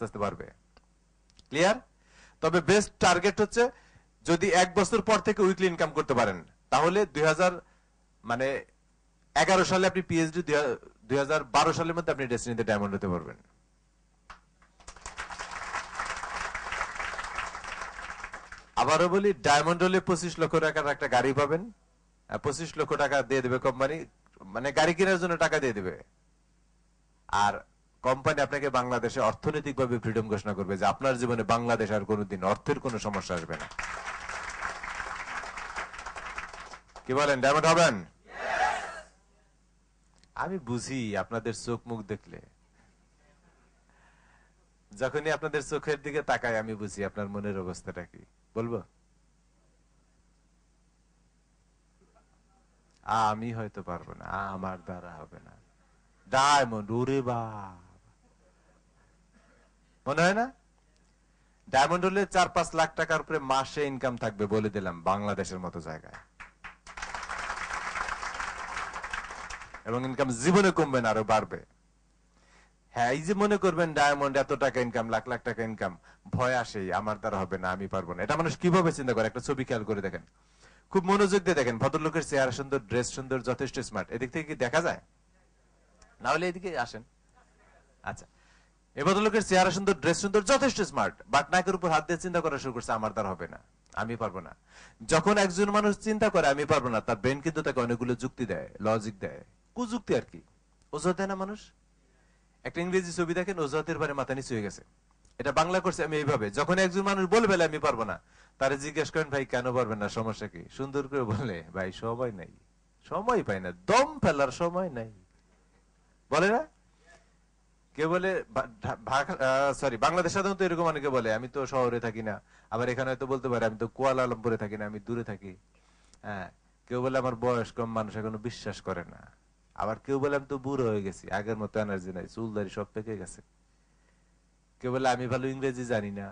আস্তে আস্তে বাড়বে। ক্লিয়ার? তবে বেস্ট টার্গেট হচ্ছে যদি 1 বছর পর থেকে উইকলি ইনকাম করতে পারেন, তাহলে 2011 সালে আপনি পিএইচডি, 2012 সালের মধ্যে আপনি ডেস্টিনিতে ডায়মন্ড হতে পারবেন। আবারও বলি, ডায়মন্ড হলে 25 লক্ষ টাকার একটা গাড়ি পাবেন, 25 লক্ষ টাকা দিয়ে দেবে কোম্পানি, মানে গাড়ি কেনার জন্য টাকা দিয়ে দেবে। আর কোম্পানি আপনাকে বাংলাদেশে অর্থনৈতিকভাবে ফ্রিডম ঘোষণা করবে যে আপনার জীবনে বাংলাদেশ আর কোনোদিন অর্থের কোনো সমস্যা আসবে না। কি বলেন, ডায়মন্ড হবেন? আমি বুঝি আপনাদের চোখ মুখ দেখলে, যখনই আপনাদের চোখের দিকে তাকাই আমি বুঝি আপনার মনের অবস্থাটা কি। বলবো আমি হয়তো পারবো না, আমার দ্বারা হবে না। ডায়মন্ড, ওরে বাবা, মনে হয় না? ডায়মন্ড হলে 4-5 লাখ টাকার উপরে মাসে ইনকাম থাকবে, বলে দিলাম, বাংলাদেশের মতো জায়গায়। এবং ইনকাম জীবনে কমবে না, আরো বাড়বে। হ্যাঁ, এই যে মনে করবেন ডায়মন্ড এত টাকা ইনকাম, লাখ লাখ টাকা ইনকাম, ভয় আসেই আমার দ্বারা হবে না, আমি পারবো না। এটা মানুষ কিভাবে চিন্তা করে? একটা ছবি খেয়াল করে দেখেন, খুব মনোযোগ দিয়ে দেখেন। ভদ্রলোকের চেহারা সুন্দর, ড্রেস সুন্দর, যথেষ্ট স্মার্ট। এদিক থেকে কি দেখা যায়? না হলে এদিকে আসেন। আচ্ছা, এই ভদ্রলোকের চেহারা সুন্দর, ড্রেস সুন্দর, যথেষ্ট স্মার্ট, বাট নাকের উপর হাত দিয়ে চিন্তা করা শুরু করছে আমার দ্বারা হবে না, আমি পারবো না। যখন একজন মানুষ চিন্তা করে আমি পারবো না, তার ব্রেন কিন্তু তাকে অনেকগুলো যুক্তি দেয়, লজিক দেয়, কুযুক্তি আর কি, ওজোর দেয় না মানুষ। একটা ইংরেজি ছবি দেখেন, ওজোতের বারে মাথা নিচু হয়ে গেছে। এটা বাংলা করছে আমি এইভাবে, যখন একজন মানুষ বলবে আমি পারবো না, তারে জিজ্ঞেস করেন ভাই কেন পারবেন না, সমস্যা কি? সুন্দর করে বলে ভাই সময় নাই, সময় পাই না, দম ফেলার সময় নাই, বলে না? কে বলে বাংলাদেশ সাধারণত এরকম অনেকে বলে আমি তো শহরে থাকি না, আবার এখানে হয়তো বলতে পারে আমি তো কুয়ালালামপুরে থাকি না, আমি দূরে থাকি। হ্যাঁ, কেউ বলে আমার বয়স কম, মানুষ এখনো বিশ্বাস করে না। আবার কেউ বলে আমি তো বুড়ো হয়ে গেছি, আগের মতো এনার্জি নাই, চুলদারি সব পেকে গেছে। কেউ বলে আমি ভালো ইংরেজি জানি না,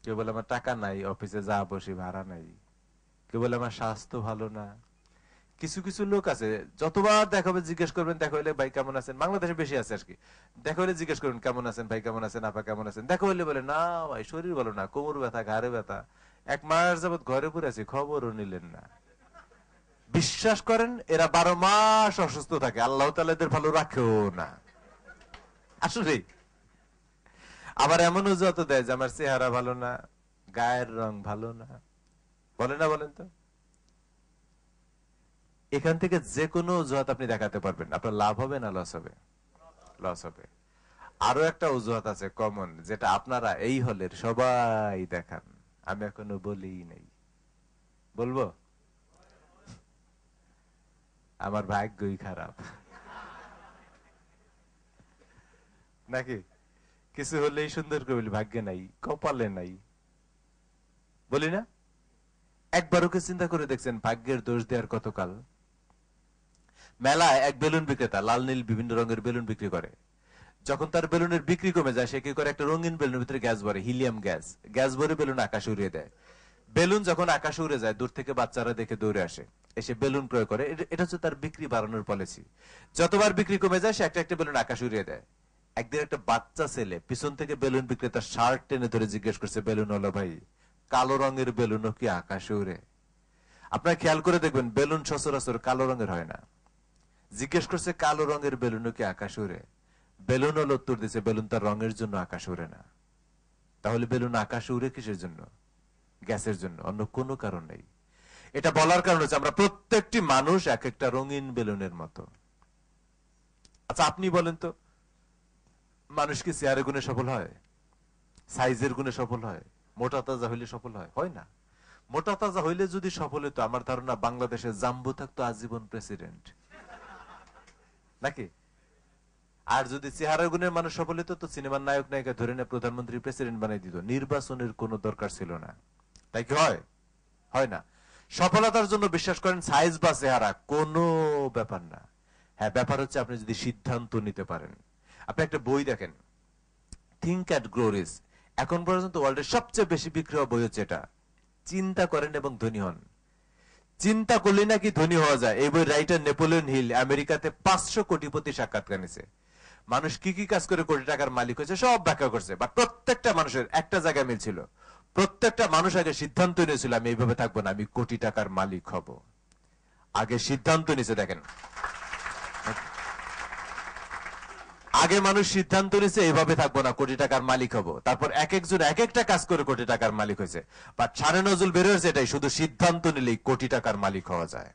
কেউ বলে আমার টাকা নাই, অফিসে যা বসে ভাড়া নাই, কেউ বলে আমার স্বাস্থ্য ভালো না। কিছু কিছু লোক আছে, যতবার দেখা হবে জিজ্ঞেস করবেন, দেখা হইলে ভাই কেমন আছেন, বাংলাদেশে বেশি আছে আর কি, দেখা হইলে জিজ্ঞেস করবেন কেমন আছেন ভাই, কেমন আছেন আপা, কেমন আছেন। দেখা হইলে বলে না ভাই শরীর ভালো না, কোমর ব্যথা, ঘাড়ে ব্যথা, 1 মাস যাবত ঘরে পড়ে আছি, খবরও নিলেন না। বিশ্বাস করেন, এরা 12 মাস অসুস্থ থাকে, আল্লাহ তাআলা এদের ভালো রাখেও না আসলে। আবার এমন অজুহাত দেয় যে আমার চেহারা ভালো না, গায়ের রং ভালো না, বলে না? বলেন তো, এখান থেকে যে কোনো অজুহাত আপনি দেখাতে পারবেন, আপনার লাভ হবে না লস হবে? লস হবে। আরো একটা অজুহাত আছে কমন, যেটা আপনারা এই হলের সবাই দেখান, আমি এখনো বলি নাই। বলবো? আমার ভাগ্যই খারাপ নাকি? কিছু হলেই সুন্দর করে বলি ভাগ্যে নাই, কপালে নাই, বলি না? একবারও কি চিন্তা করে দেখছেন ভাগ্যের দোষ দেওয়ার কতকাল? মেলায় এক বেলুন বিক্রেতা লাল নীল বিভিন্ন রঙের বেলুন বিক্রি করে। যখন তার বেলুনের বিক্রি কমে যায়, সে কি করে, একটা রঙিন বেলুনের ভিতরে গ্যাস ভরে, হিলিয়াম গ্যাস, গ্যাস ভরে বেলুন আকাশে উড়িয়ে দেয়। বেলুন যখন আকাশে উড়ে যায়, দূর থেকে বাচ্চারা দেখে দৌড়ে আসে, এসে বেলুন প্রয়োগ করে। এটা হচ্ছে তার বিক্রি বাড়ানোর পলিসি। যতবার বিক্রি কমে যায়, সে একটা একটা বেলুন আকাশে উড়িয়ে দেয়। একদিন একটা বাচ্চা ছেলে পিছন থেকে বেলুন বিক্রেতার শার্ট টেনে ধরে জিজ্ঞেস করছে, বেলুন হলো ভাই, কালো রঙের বেলুনও কি আকাশে উড়ে? আপনারা খেয়াল করে দেখবেন, বেলুন সচরাচর কালো রঙের হয় না। জিজ্ঞেস করছে কালো রঙের বেলুনও কি আকাশে উড়ে? বেলুন হল উত্তর দিচ্ছে, বেলুন তার রঙের জন্য আকাশে উড়ে না। তাহলে বেলুন আকাশে উড়ে কিসের জন্য? গ্যাসের জন্য, অন্য কোনো কারণ নেই। এটা বলার কারণ হচ্ছে আমরা প্রত্যেকটি মানুষ এক একটা রঙিন বেলুনের মতো। আচ্ছা আপনি বলেন তো, মানুষ কি চেয়ারের গুণে সফল হয়, সাইজের গুণে সফল হয়, মোটা তাজা হইলে সফল হয়? হয় না। মোটা তাজা হইলে যদি সফল হইতো, আমার ধারণা বাংলাদেশে জাম্বু থাকতো আজীবন প্রেসিডেন্ট, নাকি? আর যদি চেহারার গুণের মানুষ সফল হইতো, তো সিনেমার নায়ক নায়িকা ধরে নিয়ে প্রধানমন্ত্রী প্রেসিডেন্ট বানিয়ে দিত, নির্বাচনের কোনো দরকার ছিল না। তাই কি হয়? হয় না। সফলতার জন্য বিশ্বাস করেন সাইজ বা চেহারা কোনো ব্যাপার না। হ্যাঁ, ব্যাপার হচ্ছে আপনি যদি সিদ্ধান্ত নিতে পারেন। আপনি একটা বই দেখেন, থিঙ্ক অ্যান্ড গ্রো রিচ, এখন পর্যন্ত ওয়ার্ল্ডের সবচেয়ে বেশি বিক্রি হওয়া বই হচ্ছে এটা। চিন্তা করেন এবং ধনী হন। চিন্তা করলে নাকি ধনী হওয়া যায়, এই বই রাইটার নেপোলিয়ন হিল আমেরিকাতে 500 কোটিপতি সাক্ষাৎকার নিছে। মানুষ কি কি কাজ করে কোটি টাকার মালিক হয়েছে সব ব্যাখ্যা করছে, বাট প্রত্যেকটা মানুষের একটা জায়গায় মিল ছিল। প্রত্যেকটা মানুষ আগে সিদ্ধান্ত নিয়েছিল আমি এইভাবে থাকবো না, আমি কোটি টাকার মালিক হব। আগে সিদ্ধান্ত নিয়েছে, দেখেন আগে মানুষ সিদ্ধান্ত নিয়েছে এইভাবে থাকবো না, কোটি টাকার মালিক হব। তারপর এক একজন এক একটা কাজ করে কোটি টাকার মালিক হয়েছে। বাট শানে নজরুল বের হয়েছে এটাই, শুধু সিদ্ধান্ত নিলেই কোটি টাকার মালিক হওয়া যায়।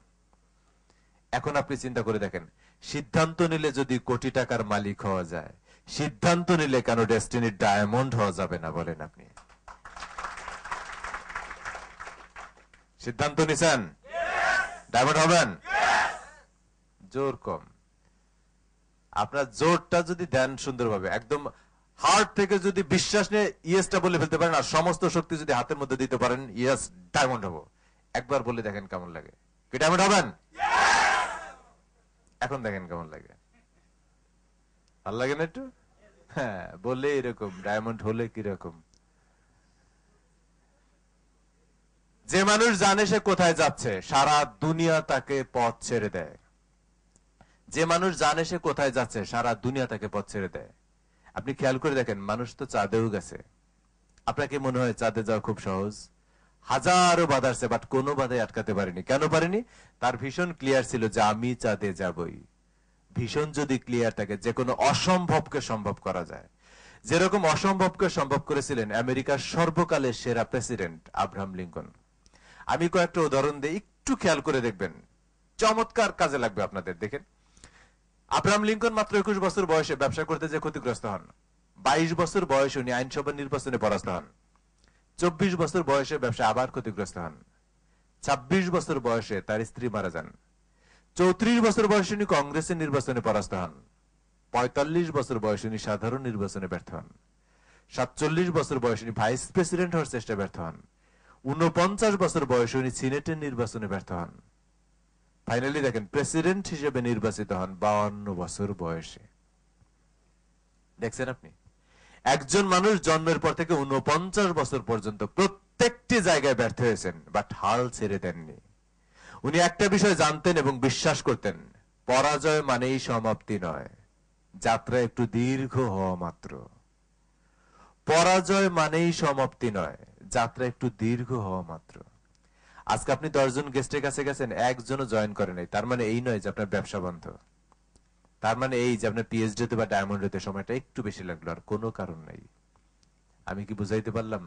এখন আপনি চিন্তা করে দেখেন, সিদ্ধান্ত নিলে যদি কোটি টাকার মালিক হওয়া যায়, সিদ্ধান্ত নিলে কেন ডেস্টিনির ডায়মন্ড হওয়া যাবে না বলেন আপনি? সিদ্ধান্ত নিছেন ডায়মন্ড হবেন? জোর কম। আপনার জোরটা যদি দেন সুন্দরভাবে, একদম হার্ট থেকে যদি বিশ্বাস নিয়ে ইয়েসটা বলে ফেলতে পারেন, আর সমস্ত শক্তি যদি হাতের মধ্যে দিতে পারেন, ইয়েস ডায়মন্ড হবো, একবার বলে দেখেন কেমন লাগে। কি ডায়মন্ড হবেন? এখন দেখেন কেমন লাগে। ভালো লাগে না একটু? হ্যাঁ, বললে এরকম, ডায়মন্ড হলে কিরকম। যে মানুষ জানে সে কোথায় যাচ্ছে, সারা দুনিয়া তাকে পথ ছেড়ে দেয়। যে মানুষ জানে সে কোথায় যাচ্ছে, সারা দুনিয়া তাকে পথ ছেড়ে দেয়। আপনি খেয়াল করে দেখেন, মানুষ তো চাঁদেও গেছে। আপনাকে মনে হয় চাঁদে যাওয়া খুব সহজ? হাজারো বাধা আছে, বাট কোনো বাধাই আটকাতে পারেনি। কেন পারেনি? তার ভীষণ ক্লিয়ার ছিল যে আমি চাঁদে যাবই। ভীষণ যদি ক্লিয়ার থাকে, যে কোনো অসম্ভবকে সম্ভব করা যায়। যেরকম অসম্ভবকে সম্ভব করেছিলেন আমেরিকার সর্বকালের সেরা প্রেসিডেন্ট আব্রাহাম লিঙ্কন। আমি কয়েকটা উদাহরণ দিই, একটু খেয়াল করে দেখবেন, চমৎকার কাজে লাগবে আপনাদের। দেখেন, আব্রাহাম লিঙ্কন মাত্র 21 বছর বয়সে ব্যবসা করতে যে ক্ষতিগ্রস্ত হন। 22 বছর বয়সে উনি আইনসভা নির্বাচনে পরাস্ত হন। 24 বছর বয়সে ব্যবসা আবার ক্ষতিগ্রস্ত হন। 26 বছর বয়সে তার স্ত্রী মারা যান। 34 বছর বয়সে উনি কংগ্রেসের নির্বাচনে পরাস্ত হন। 45 বছর বয়সে উনি সাধারণ নির্বাচনে ব্যর্থ হন। 47 বছর বয়সে উনি ভাইস প্রেসিডেন্ট হওয়ার চেষ্টা ব্যর্থ হন। 49 বছর বয়সে উনি সিনেটের নির্বাচনে ব্যর্থ হন। ফাইনালি দেখেন প্রেসিডেন্ট হিসেবে নির্বাচিত হন 52 বছর বয়সে। দেখছেন আপনি, একজন মানুষ জন্মের পর থেকে 49 বছর পর্যন্ত প্রত্যেকটি জায়গায় ব্যর্থ হয়েছেন, বাট হাল ছেড়ে দেননি। উনি একটা বিষয় জানতেন এবং বিশ্বাস করতেন, পরাজয় মানেই সমাপ্তি নয়, যাত্রা একটু দীর্ঘ হওয়া মাত্র। পরাজয় মানেই সমাপ্তি নয়, যাত্রা একটু দীর্ঘ হওয়া মাত্র। আজকে আপনি 10 জন গেস্টের কাছে গেছেন, একজনও জয়েন করে নাই, তার মানে এই নয় যে আপনার ব্যবসা বন্ধ। তার মানে এই যে আপনার পিএইচডি তে বা ডায়মন্ড হতে সময়টা একটু বেশি লাগলো, আর কোনো কারণ নাই। আমি কি বুঝাইতে পারলাম?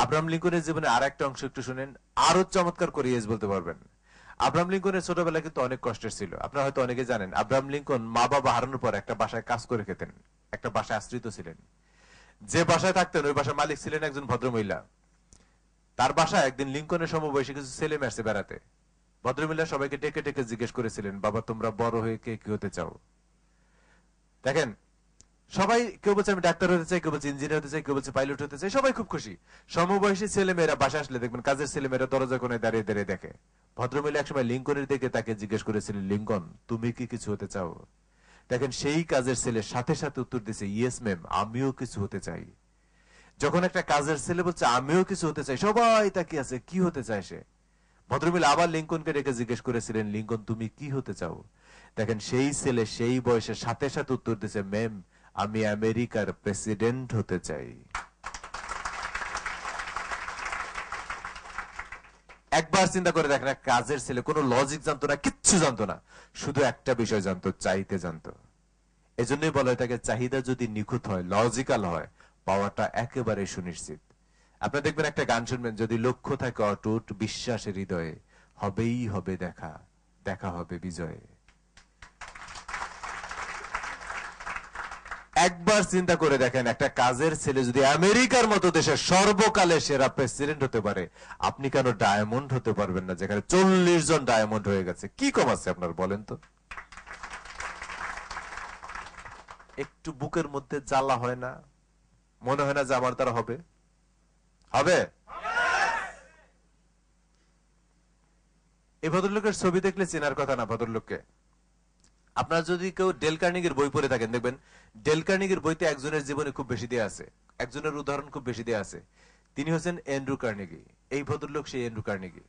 আব্রাহাম লিঙ্কনের জীবনে আর একটা অংশ একটু শুনেন, আরো চমৎকার করে ইয়েস বলতে পারবেন। আব্রাহাম লিঙ্কনের ছোটবেলা কিন্তু অনেক কষ্টের ছিল। আপনারা হয়তো অনেকে জানেন, আব্রাহাম লিঙ্কন মা বাবা হারানোর পর একটা বাসায় কাজ করে খেতেন, একটা বাসায় আশ্রিত ছিলেন। যে বাসায় থাকতেন ওই বাসার মালিক ছিলেন একজন ভদ্রমহিলা। তার বাসায় একদিন লিঙ্কনের সমবয়সী কিছু ছেলে মেয়ে আসছে বেড়াতে। ভদ্রমহিলা সবাইকে ডেকে ডেকে জিজ্ঞেস করেছিলেন, বাবা তোমরা বড় হয়ে কে কি হতে চাও? দেখেন, সবাই, কেউ বলছে আমি ডাক্তার হতে চাই, কেউ বলছে ইঞ্জিনিয়ার হতে চাই, কেউ বলছে পাইলট হতে চাই, সবাই খুব খুশি। সমবয়সী ছেলে মেয়েরা বাসা আসলে দেখবেন কাজের ছেলে মেয়েরা দরজা কোণে দাঁড়িয়ে দাঁড়িয়ে দেখে। ভদ্রমহিলা একসময় লিঙ্কনের দিকে তাকে জিজ্ঞেস করেছিলেন, লিঙ্কন তুমি কি কিছু হতে চাও? দেখেন সেই কাজের ছেলে সাথে সাথে উত্তর দিয়েছে, ইয়েস ম্যাম, আমিও কিছু হতে চাই। যখন একটা কাজের ছেলে বলছে আমিও কিছু হতে চাই, সবাই তাকিয়ে আছে, কি হতে চায় সে? ভদ্রমহিলা আবার লিঙ্কনকে ডেকে জিজ্ঞেস করেছিলেন, লিঙ্কন তুমি কি হতে চাও? দেখেন সেই ছেলে সেই বয়সে সাথে সাথে উত্তর দিয়েছে, ম্যাম আমি আমেরিকার প্রেসিডেন্ট হতে চাই। একবার চিন্তা করে দেখেন, কাজের ছেলে কোনো লজিক জানতো না, কিচ্ছু জানতো না, শুধু একটা বিষয় জানতো, চাইতে জানতো। এজন্যই বলা হয় তাকে, চাহিদা যদি নিখুঁত হয়, লজিক্যাল হয়, পাওয়াটা একেবারে সুনিশ্চিত। আপনি দেখবেন একটা গান শুনবেন, যদি লক্ষ্য থাকে অটুট বিশ্বাসের হৃদয়ে, হবেই হবে দেখা, দেখা হবে বিজয়ে। একবার চিন্তা করে দেখেন, একটা কাজের ছেলে যদি আমেরিকার মতো দেশের সর্বকালে সেরা প্রেসিডেন্ট হতে পারে, আপনি কেন ডায়মন্ড হতে পারবেন না, যেখানে 40 জন ডায়মন্ড হয়ে গেছে? কি কম আছে আপনার বলেন তো? একটু বুকের মধ্যে জ্বালা হয় না? মনে হয় না যে আমার দ্বারা হবে? হবে? এই ভদ্রলোকের ছবি দেখলে চেনার কথা না ভদ্রলোককে। আপনারা যদি কেউ ডেল কার্নেগির বই পড়ে থাকেন, দেখবেন ডেল কার্নেগির বইতে একজনের জীবনে খুব বেশি দেয়া আছে, একজনের উদাহরণ খুব বেশি দেয়া আছে। তিনি হচ্ছেন অ্যান্ড্রু কার্নেগি। এই ভদ্রলোক সেই অ্যান্ড্রু কার্নেগি।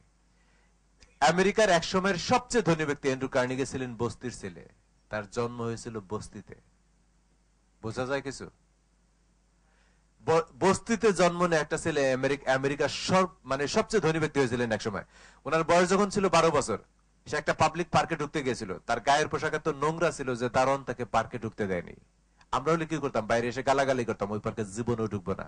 আমেরিকার এক সময়ের সবচেয়ে ধনী ব্যক্তি অ্যান্ড্রু কার্নেগি ছিলেন বস্তির ছেলে। তার জন্ম হয়েছিল বস্তিতে। বোঝা যায় কিছু? বস্তিতে জন্ম নেয় একটা ছেলে আমেরিকার সবচেয়ে ধনী ব্যক্তি হয়েছিলেন এক সময়। ওনার বয়স যখন ছিল 12 বছর, সে একটা পাবলিক পার্কে ঢুকতে গিয়েছিল। তার গায়ের পোশাক এত নোংরা ছিল যে দারোয়ান তাকে পার্কে ঢুকতে দেয়নি। আমরা হলে কি করতাম? বাইরে এসে গালাগালি করতাম, ওই পার্কে জীবনেও ঢুকবো না।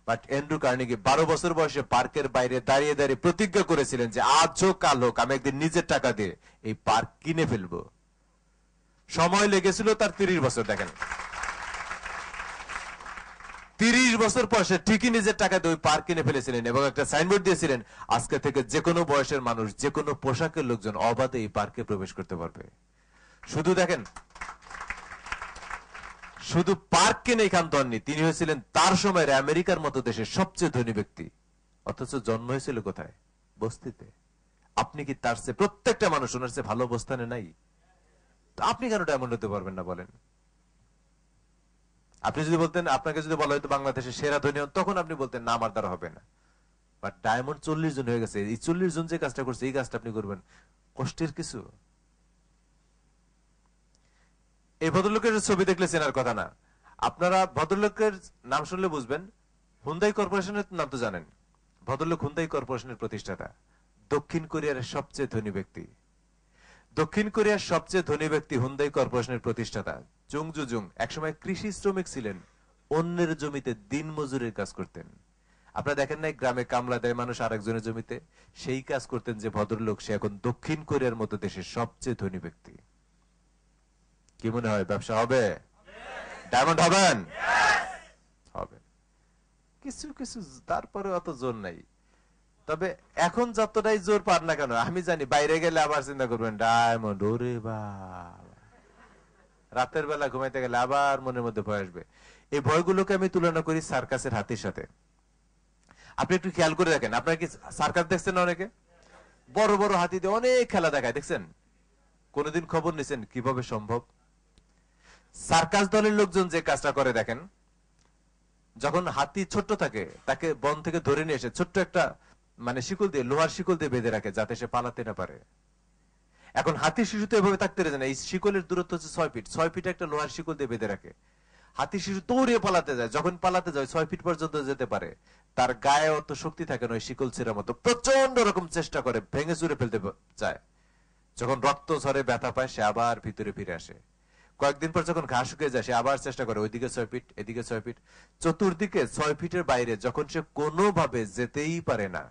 বাট অ্যান্ড্রু কার্নেগি 12 বছর বয়সে পার্কের বাইরে দাঁড়িয়ে দাঁড়িয়ে প্রতিজ্ঞা করেছিলেন যে আজ হোক কাল হোক আমি একদিন নিজের টাকা দিয়ে এই পার্ক কিনে ফেলবো। সময় লেগেছিল তার 30 বছর। দেখেন, 30 বছর পর সে ঠিকই নিজের টাকা দিয়ে ওই পার্ক কিনে ফেলেছিলেন এবং একটা সাইনবোর্ড দিয়েছিলেন, আজকে থেকে যে কোনো বয়সের মানুষ, যে কোনো পোশাকের লোকজন অবাধে এই পার্কে প্রবেশ করতে পারবে। শুধু দেখেন, শুধু পার্ক কিনে ক্ষান্ত হননি, তিনি হয়েছিলেন তার সময়ের আমেরিকার মতো দেশের সবচেয়ে ধনী ব্যক্তি। অথচ জন্ম হয়েছিল কোথায়? বস্তিতে। আপনি কি তার চেয়ে, প্রত্যেকটা মানুষ ওনার চেয়ে ভালো অবস্থানে নাই? তো আপনি কেন ডায়মন্ড হতে পারবেন না বলেন? আপনি যদি বলতেন, আপনাকে যদি বলা হয়তো বাংলাদেশের সেরা ধনী হন, তখন আপনি বলতেন না আমার দ্বারা হবে না। বাট ডায়মন্ড 40 জন হয়ে গেছে। এই 40 জন যে কাজটা করছে, এই কাজটা আপনি করবেন কষ্টের কিছু? এই ভদ্রলোকের ছবি দেখলে চেনার কথা না। আপনারা ভদ্রলোকের নাম শুনলে বুঝবেন। হুন্দাই কর্পোরেশনের নাম তো জানেন। ভদ্রলোক হুন্দাই কর্পোরেশনের প্রতিষ্ঠাতা, দক্ষিণ কোরিয়ার সবচেয়ে ধনী ব্যক্তি। দক্ষিণ কোরিয়ার সবচেয়ে ধনী ব্যক্তি হুন্দাই কর্পোরেশনের প্রতিষ্ঠাতা জুং জু জুং একসময় কৃষি শ্রমিক ছিলেন, অন্যের জমিতে দিন মজুরের কাজ করতেন। আপনারা দেখেন নাই গ্রামে কামলা দেয় মানুষ আরেকজনের জমিতে? সেই কাজ করতেন যে ভদ্রলোক, সে এখন দক্ষিণ কোরিয়ার মতো দেশের সবচেয়ে ধনী ব্যক্তি। কি মনে হয়, ব্যবসা হবে? ডায়মন্ড হবেন? হবে কিছু কিছু, তারপরে অত জোর নাই। তবে এখন যতটাই জোর পার না কেন, আমি জানি বাইরে গেলে আবার চিন্তা করবেন ডায়মন্ড, ওরে বাবা। রাতের বেলা ঘুমাইতে গেলে আবার মনের মধ্যে ভয় আসবে। এই ভয়গুলোকে আমি তুলনা করি সার্কাসের হাতির সাথে। আপনি একটু খেয়াল করে দেখেন, আপনারা কি সার্কাস দেখছেন? অনেকে বড় বড় হাতি দিয়ে অনেক খেলা দেখায়, দেখছেন? কোনদিন খবর নিছেন কিভাবে সম্ভব? সার্কাস দলের লোকজন যে কাজটা করে দেখেন, যখন হাতি ছোট্ট থাকে তাকে বন থেকে ধরে নিয়ে এসে ছোট্ট একটা শিকল দিয়ে, লোহার শিকল দিয়ে বেঁধে রাখে যাতে সে পালাতে না পারে। এখন হাতি শিশু তো এভাবে থাকতে পারে না, এই শিকলের দূরত্ব হচ্ছে 6 ফিট। 6 ফিট একটা লোহার শিকল দিয়ে বেঁধে রাখে। হাতি শিশু দৌড়িয়ে পালাতে যায়, যখন পালাতে যায় 6 ফিট পর্যন্ত যেতে পারে, তার গায়ে অত শক্তি থাকে না ওই শিকল ছেঁড়ার মতো। প্রচন্ড রকম চেষ্টা করে, ভেঙে চুরে ফেলতে চায়। যখন রক্ত ঝরে, ব্যথা পায়, সে আবার ভিতরে ফিরে আসে। কয়েকদিন পর যখন ঘাস শুকিয়ে যায়, সে আবার চেষ্টা করে, ওইদিকে 6 ফিট, এদিকে 6 ফিট, চতুর্দিকে 6 ফিটের বাইরে যখন সে কোনোভাবে যেতেই পারে না,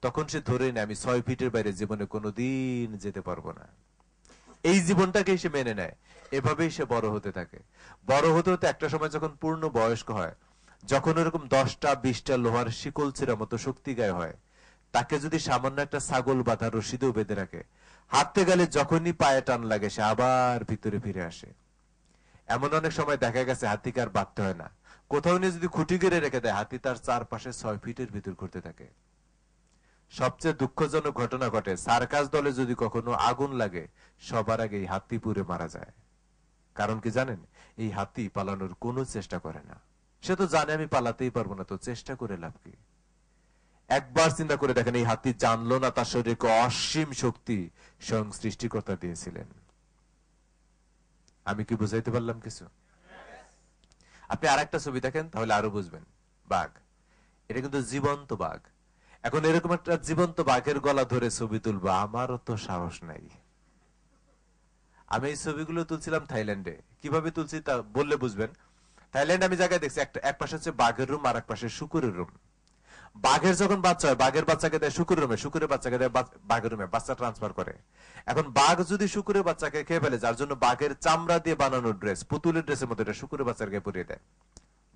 তখন সে ধরে নেয় আমি 6 ফিটের বাইরে জীবনে কোনোদিন যেতে পারবো না। এই জীবনটাকে সে মেনে নেয়। এভাবেই সে বড় হতে থাকে। বড় হতে হতে একটা সময় যখন পূর্ণ বয়স্ক হয়, যখন এরকম 10টা 20টা লোহার শিকল ছেঁড়া মতো শক্তি গায়ে হয়, তাকে যদি সামান্য একটা ছাগল বাঁধা রশিদেও বেঁধে রাখে, হাঁটতে গেলে যখনই পায়ে টান লাগে সে আবার ভিতরে ফিরে আসে। এমন অনেক সময় দেখা গেছে হাতিকে আর বাঁধতে হয় না। কোথাও নিয়ে যদি খুঁটি গেড়ে রেখে দেয়, হাতি তার চারপাশে 6 ফিটের ভিতর ঘুরতে থাকে। সবচেয়ে দুঃখজনক ঘটনা ঘটে, সার্কাস দলে যদি কখনো আগুন লাগে, সবার আগে এই হাতি পুড়ে মারা যায়। কারণ কি জানেন? এই হাতি পালানোর কোনো চেষ্টা করে না। সে তো জানে আমি পালাতেই পারবো না, তো চেষ্টা করে লাভ কি? একবার চিন্তা করে দেখেন, এই হাতি জানলো না তার শরীরকে অসীম শক্তি স্বয়ং সৃষ্টিকর্তা দিয়েছিলেন। আমি কি বুঝাইতে পারলাম কিছু? আপনি আরেকটা ছবি দেখেন, তাহলে আরো বুঝবেন। বাঘ, এটা কিন্তু জীবন্ত বাঘ। এখন এরকম একটা জীবন্ত বাঘের গলা ধরে ছবি তুলবো, আমারও তো সাহস নাই। আমি এই ছবিগুলো তুলছিলাম থাইল্যান্ডে। কিভাবে তুলছি তা বললে বুঝবেন। থাইল্যান্ডে আমি জায়গায় দেখছি, এক পাশে হচ্ছে বাঘের রুম, আর এক পাশে শুকুরের রুম। বাঘের যখন বাচ্চা হয়, বাঘের বাচ্চাকে দেয় শুকুরের রুমে, শুকুরের বাচ্চাকে দেয় বাঘের রুমে, বাচ্চা ট্রান্সফার করে। এখন বাঘ যদি শুকুরের বাচ্চাকে খেয়ে ফেলে, যার জন্য বাঘের চামড়া দিয়ে বানানো ড্রেস, পুতুলের ড্রেসের মতো এটা শুকুরের বাচ্চাকে পরিয়ে দেয়।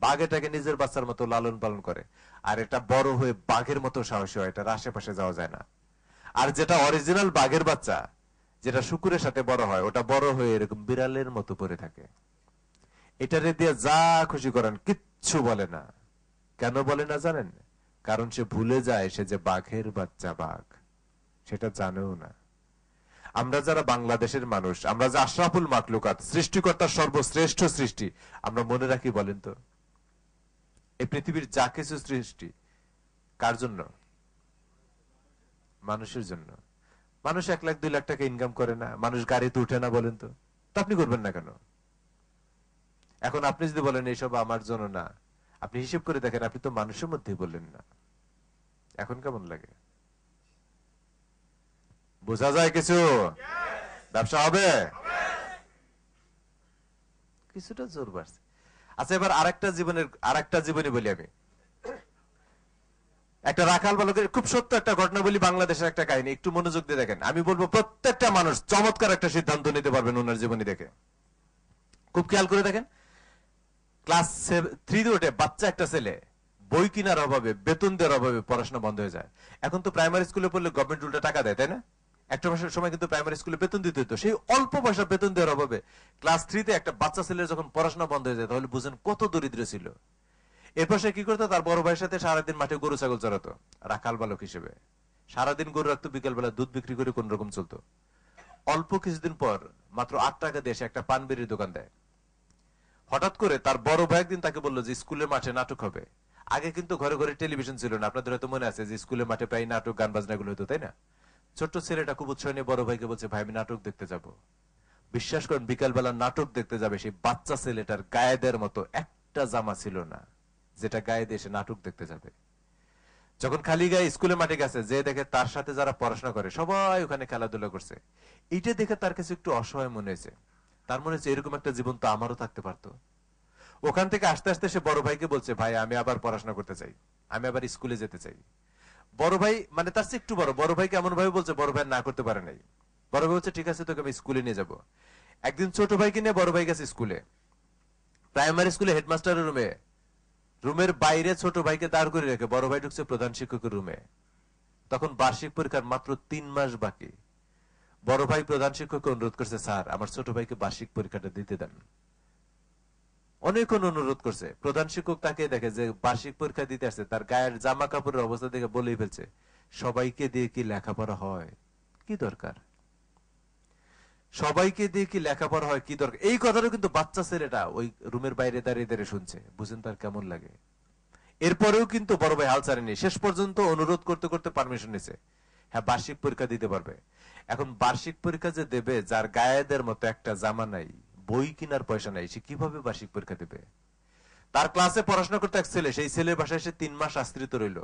বাঘ এটাকে নিজের বাচ্চার মতো লালন পালন করে। আর এটা বড় হয়ে বাঘের মতো সাহসী হয়, এটার আশেপাশে যাওয়া যায় না। আর যেটা অরিজিনাল বাঘের বাচ্চা, যেটা শুকুরের সাথে বড় হয়, ওটা বড় হয়ে এরকম বিড়ালের মতো পড়ে থাকে। এটারে দিয়ে যা খুশি করেন কিচ্ছু বলে না। কেন বলে না জানেন? কারণ সে ভুলে যায় সে যে বাঘের বাচ্চা, বাঘ সেটা জানেও না। আমরা যারা বাংলাদেশের মানুষ, আমরা যে আশরাফুল মাখলুকাত, সৃষ্টিকর্তার সর্বশ্রেষ্ঠ সৃষ্টি, আমরা মনে রাখি বলেন তো, এই পৃথিবীর যা কিছু সৃষ্টি কার জন্য? মানুষের জন্য। মানুষ 1 লাখ 2 লাখ টাকা ইনকাম করে না, মানুষ গাড়িতে উঠে না, বলেন তো। তো আপনি করবেন না কেন? এখন আপনি যদি বলেন এইসব আমার জন্য না, আপনি হিসেব করে দেখেন, আপনি তো মানুষের মধ্যেই বললেন না। এখন কেমন লাগে? বোঝা যায় কিছু? ব্যবসা হবে? কিছুটা জোর বাড়ছে। আচ্ছা, এবার আরেকটা জীবনী বলি আমি। একটা রাখাল বালকের খুব সত্য একটা ঘটনা বলি, বাংলাদেশের একটা কাহিনী, একটু মনোযোগ দিয়ে দেখেন। আমি বলবো প্রত্যেকটা মানুষ চমৎকার একটা সিদ্ধান্ত নিতে পারবেন ওনার জীবনী দেখে। খুব খেয়াল করে দেখেন। ক্লাস 3 উঠে বাচ্চা একটা ছেলে বই কেনার অভাবে, বেতন দেওয়ার অভাবে পড়াশোনা বন্ধ হয়ে যায়। এখন তো প্রাইমারি স্কুলে পড়লে গভর্নমেন্ট উল্টা টাকা দেয়, তাই না? একটা মাসের সময় কিন্তু প্রাইমারি স্কুলে বেতন দিতে হতো। সেই অল্প পয়সা বেতন দেওয়ার অভাবে ক্লাস 3-তে একটা বাচ্চা ছেলের যখন পড়াশোনা বন্ধ হয়ে যায়, তাহলে বুঝেন কত দরিদ্র ছিল। এরপর সে কি করতো? তার বড় ভাইয়ের সাথে সারাদিন মাঠে গরু ছাগল চড়াতো রাখাল বালক হিসেবে। সারাদিন গরু রাখতো, বিকেল বেলা দুধ বিক্রি করে কোন রকম চলতো। অল্প কিছুদিন পর মাত্র 8 টাকা দিয়ে সে একটা পান বিড়ির দোকান দেয়। হঠাৎ করে তার বড় ভাই একদিন তাকে বললো যে স্কুলের মাঠে নাটক হবে। আগে কিন্তু ঘরে ঘরে টেলিভিশন ছিল না, আপনাদের হয়তো মনে আছে যে স্কুলের মাঠে প্রায় নাটক গান বাজনা গুলো হতো, তাই না? ছোট্ট ছেলেটা খুব উৎসাহ নিয়ে বড় ভাইকে বলছে, ভাই আমি নাটক দেখতে যাব। বিশ্বাস করেন, বিকাল বেলা নাটক দেখতে যাবে সেই বাচ্চা ছেলেটার গায়ে দেওয়ার মতো একটা জামা ছিল না যেটা গায়ে দিয়ে সে নাটক দেখতে যাবে। যখন খালি গায়ে স্কুলে মাঠে গেছে, যে দেখে তার সাথে যারা পড়াশোনা করে সবাই ওখানে খেলাধুলা করছে, এইটা দেখে তার কাছে একটু অসহায় মনে হয়েছে। তার মনে হচ্ছে এরকম একটা জীবন তো আমারও থাকতে পারতো। ওখান থেকে আস্তে আস্তে সে বড় ভাইকে বলছে, ভাই আমি আবার পড়াশোনা করতে চাই, আমি আবার স্কুলে যেতে চাই। বড় ভাই মানে তার চেয়ে একটু বড় ভাই কেমন ভাবে বলছে, বড় ভাই না করতে পারে নাই। বড় ভাই বলছে, ঠিক আছে তোকে আমি স্কুলে নিয়ে যাব। একদিন ছোট ভাইকে নিয়ে বড় ভাই গেছে স্কুলে। প্রাইমারি স্কুলে হেডমাস্টারের রুমের বাইরে ছোট ভাইকে দাঁড় করে রেখে বড় ভাই ঢুকছে প্রধান শিক্ষকের রুমে। তখন বার্ষিক পরীক্ষার মাত্র 3 মাস বাকি। বড় ভাই প্রধান শিক্ষককে অনুরোধ করছে, স্যার আমার ছোট ভাইকে বার্ষিক পরীক্ষাটা দিতে দেন। অনেকক্ষণ অনুরোধ করছে। প্রধান শিক্ষক তাকে দেখে যে বার্ষিক পরীক্ষা দিতে আসছে, তার গায়ের জামা কাপড়ের অবস্থা দেখে বলেই ফেলছে, সবাইকে দিয়ে কি লেখাপড়া হয়? কি দরকার? সবাইকে দিয়ে কি লেখাপড়া হয়? কি দরকার? এই কথাটা কিন্তু বাচ্চা ছেলেটা ওই রুমের বাইরে দাঁড়িয়ে দাঁড়িয়ে শুনছে। বুঝেন তার কেমন লাগে? এরপরেও কিন্তু বড় ভাই হাল ছাড়েনি। শেষ পর্যন্ত অনুরোধ করতে করতে পারমিশন নিছে, হ্যাঁ বার্ষিক পরীক্ষা দিতে পারবে। এখন বার্ষিক পরীক্ষা যে দেবে, যার গায়েদের মতো একটা জামা নাই, বই কেনার পয়সা নাই, সে কিভাবে বার্ষিক পরীক্ষা দেবে? তার ক্লাসে পড়াশোনা করতে এক ছেলে, সেই ছেলের বাসায় সে 3 মাস আশ্রিত রইল।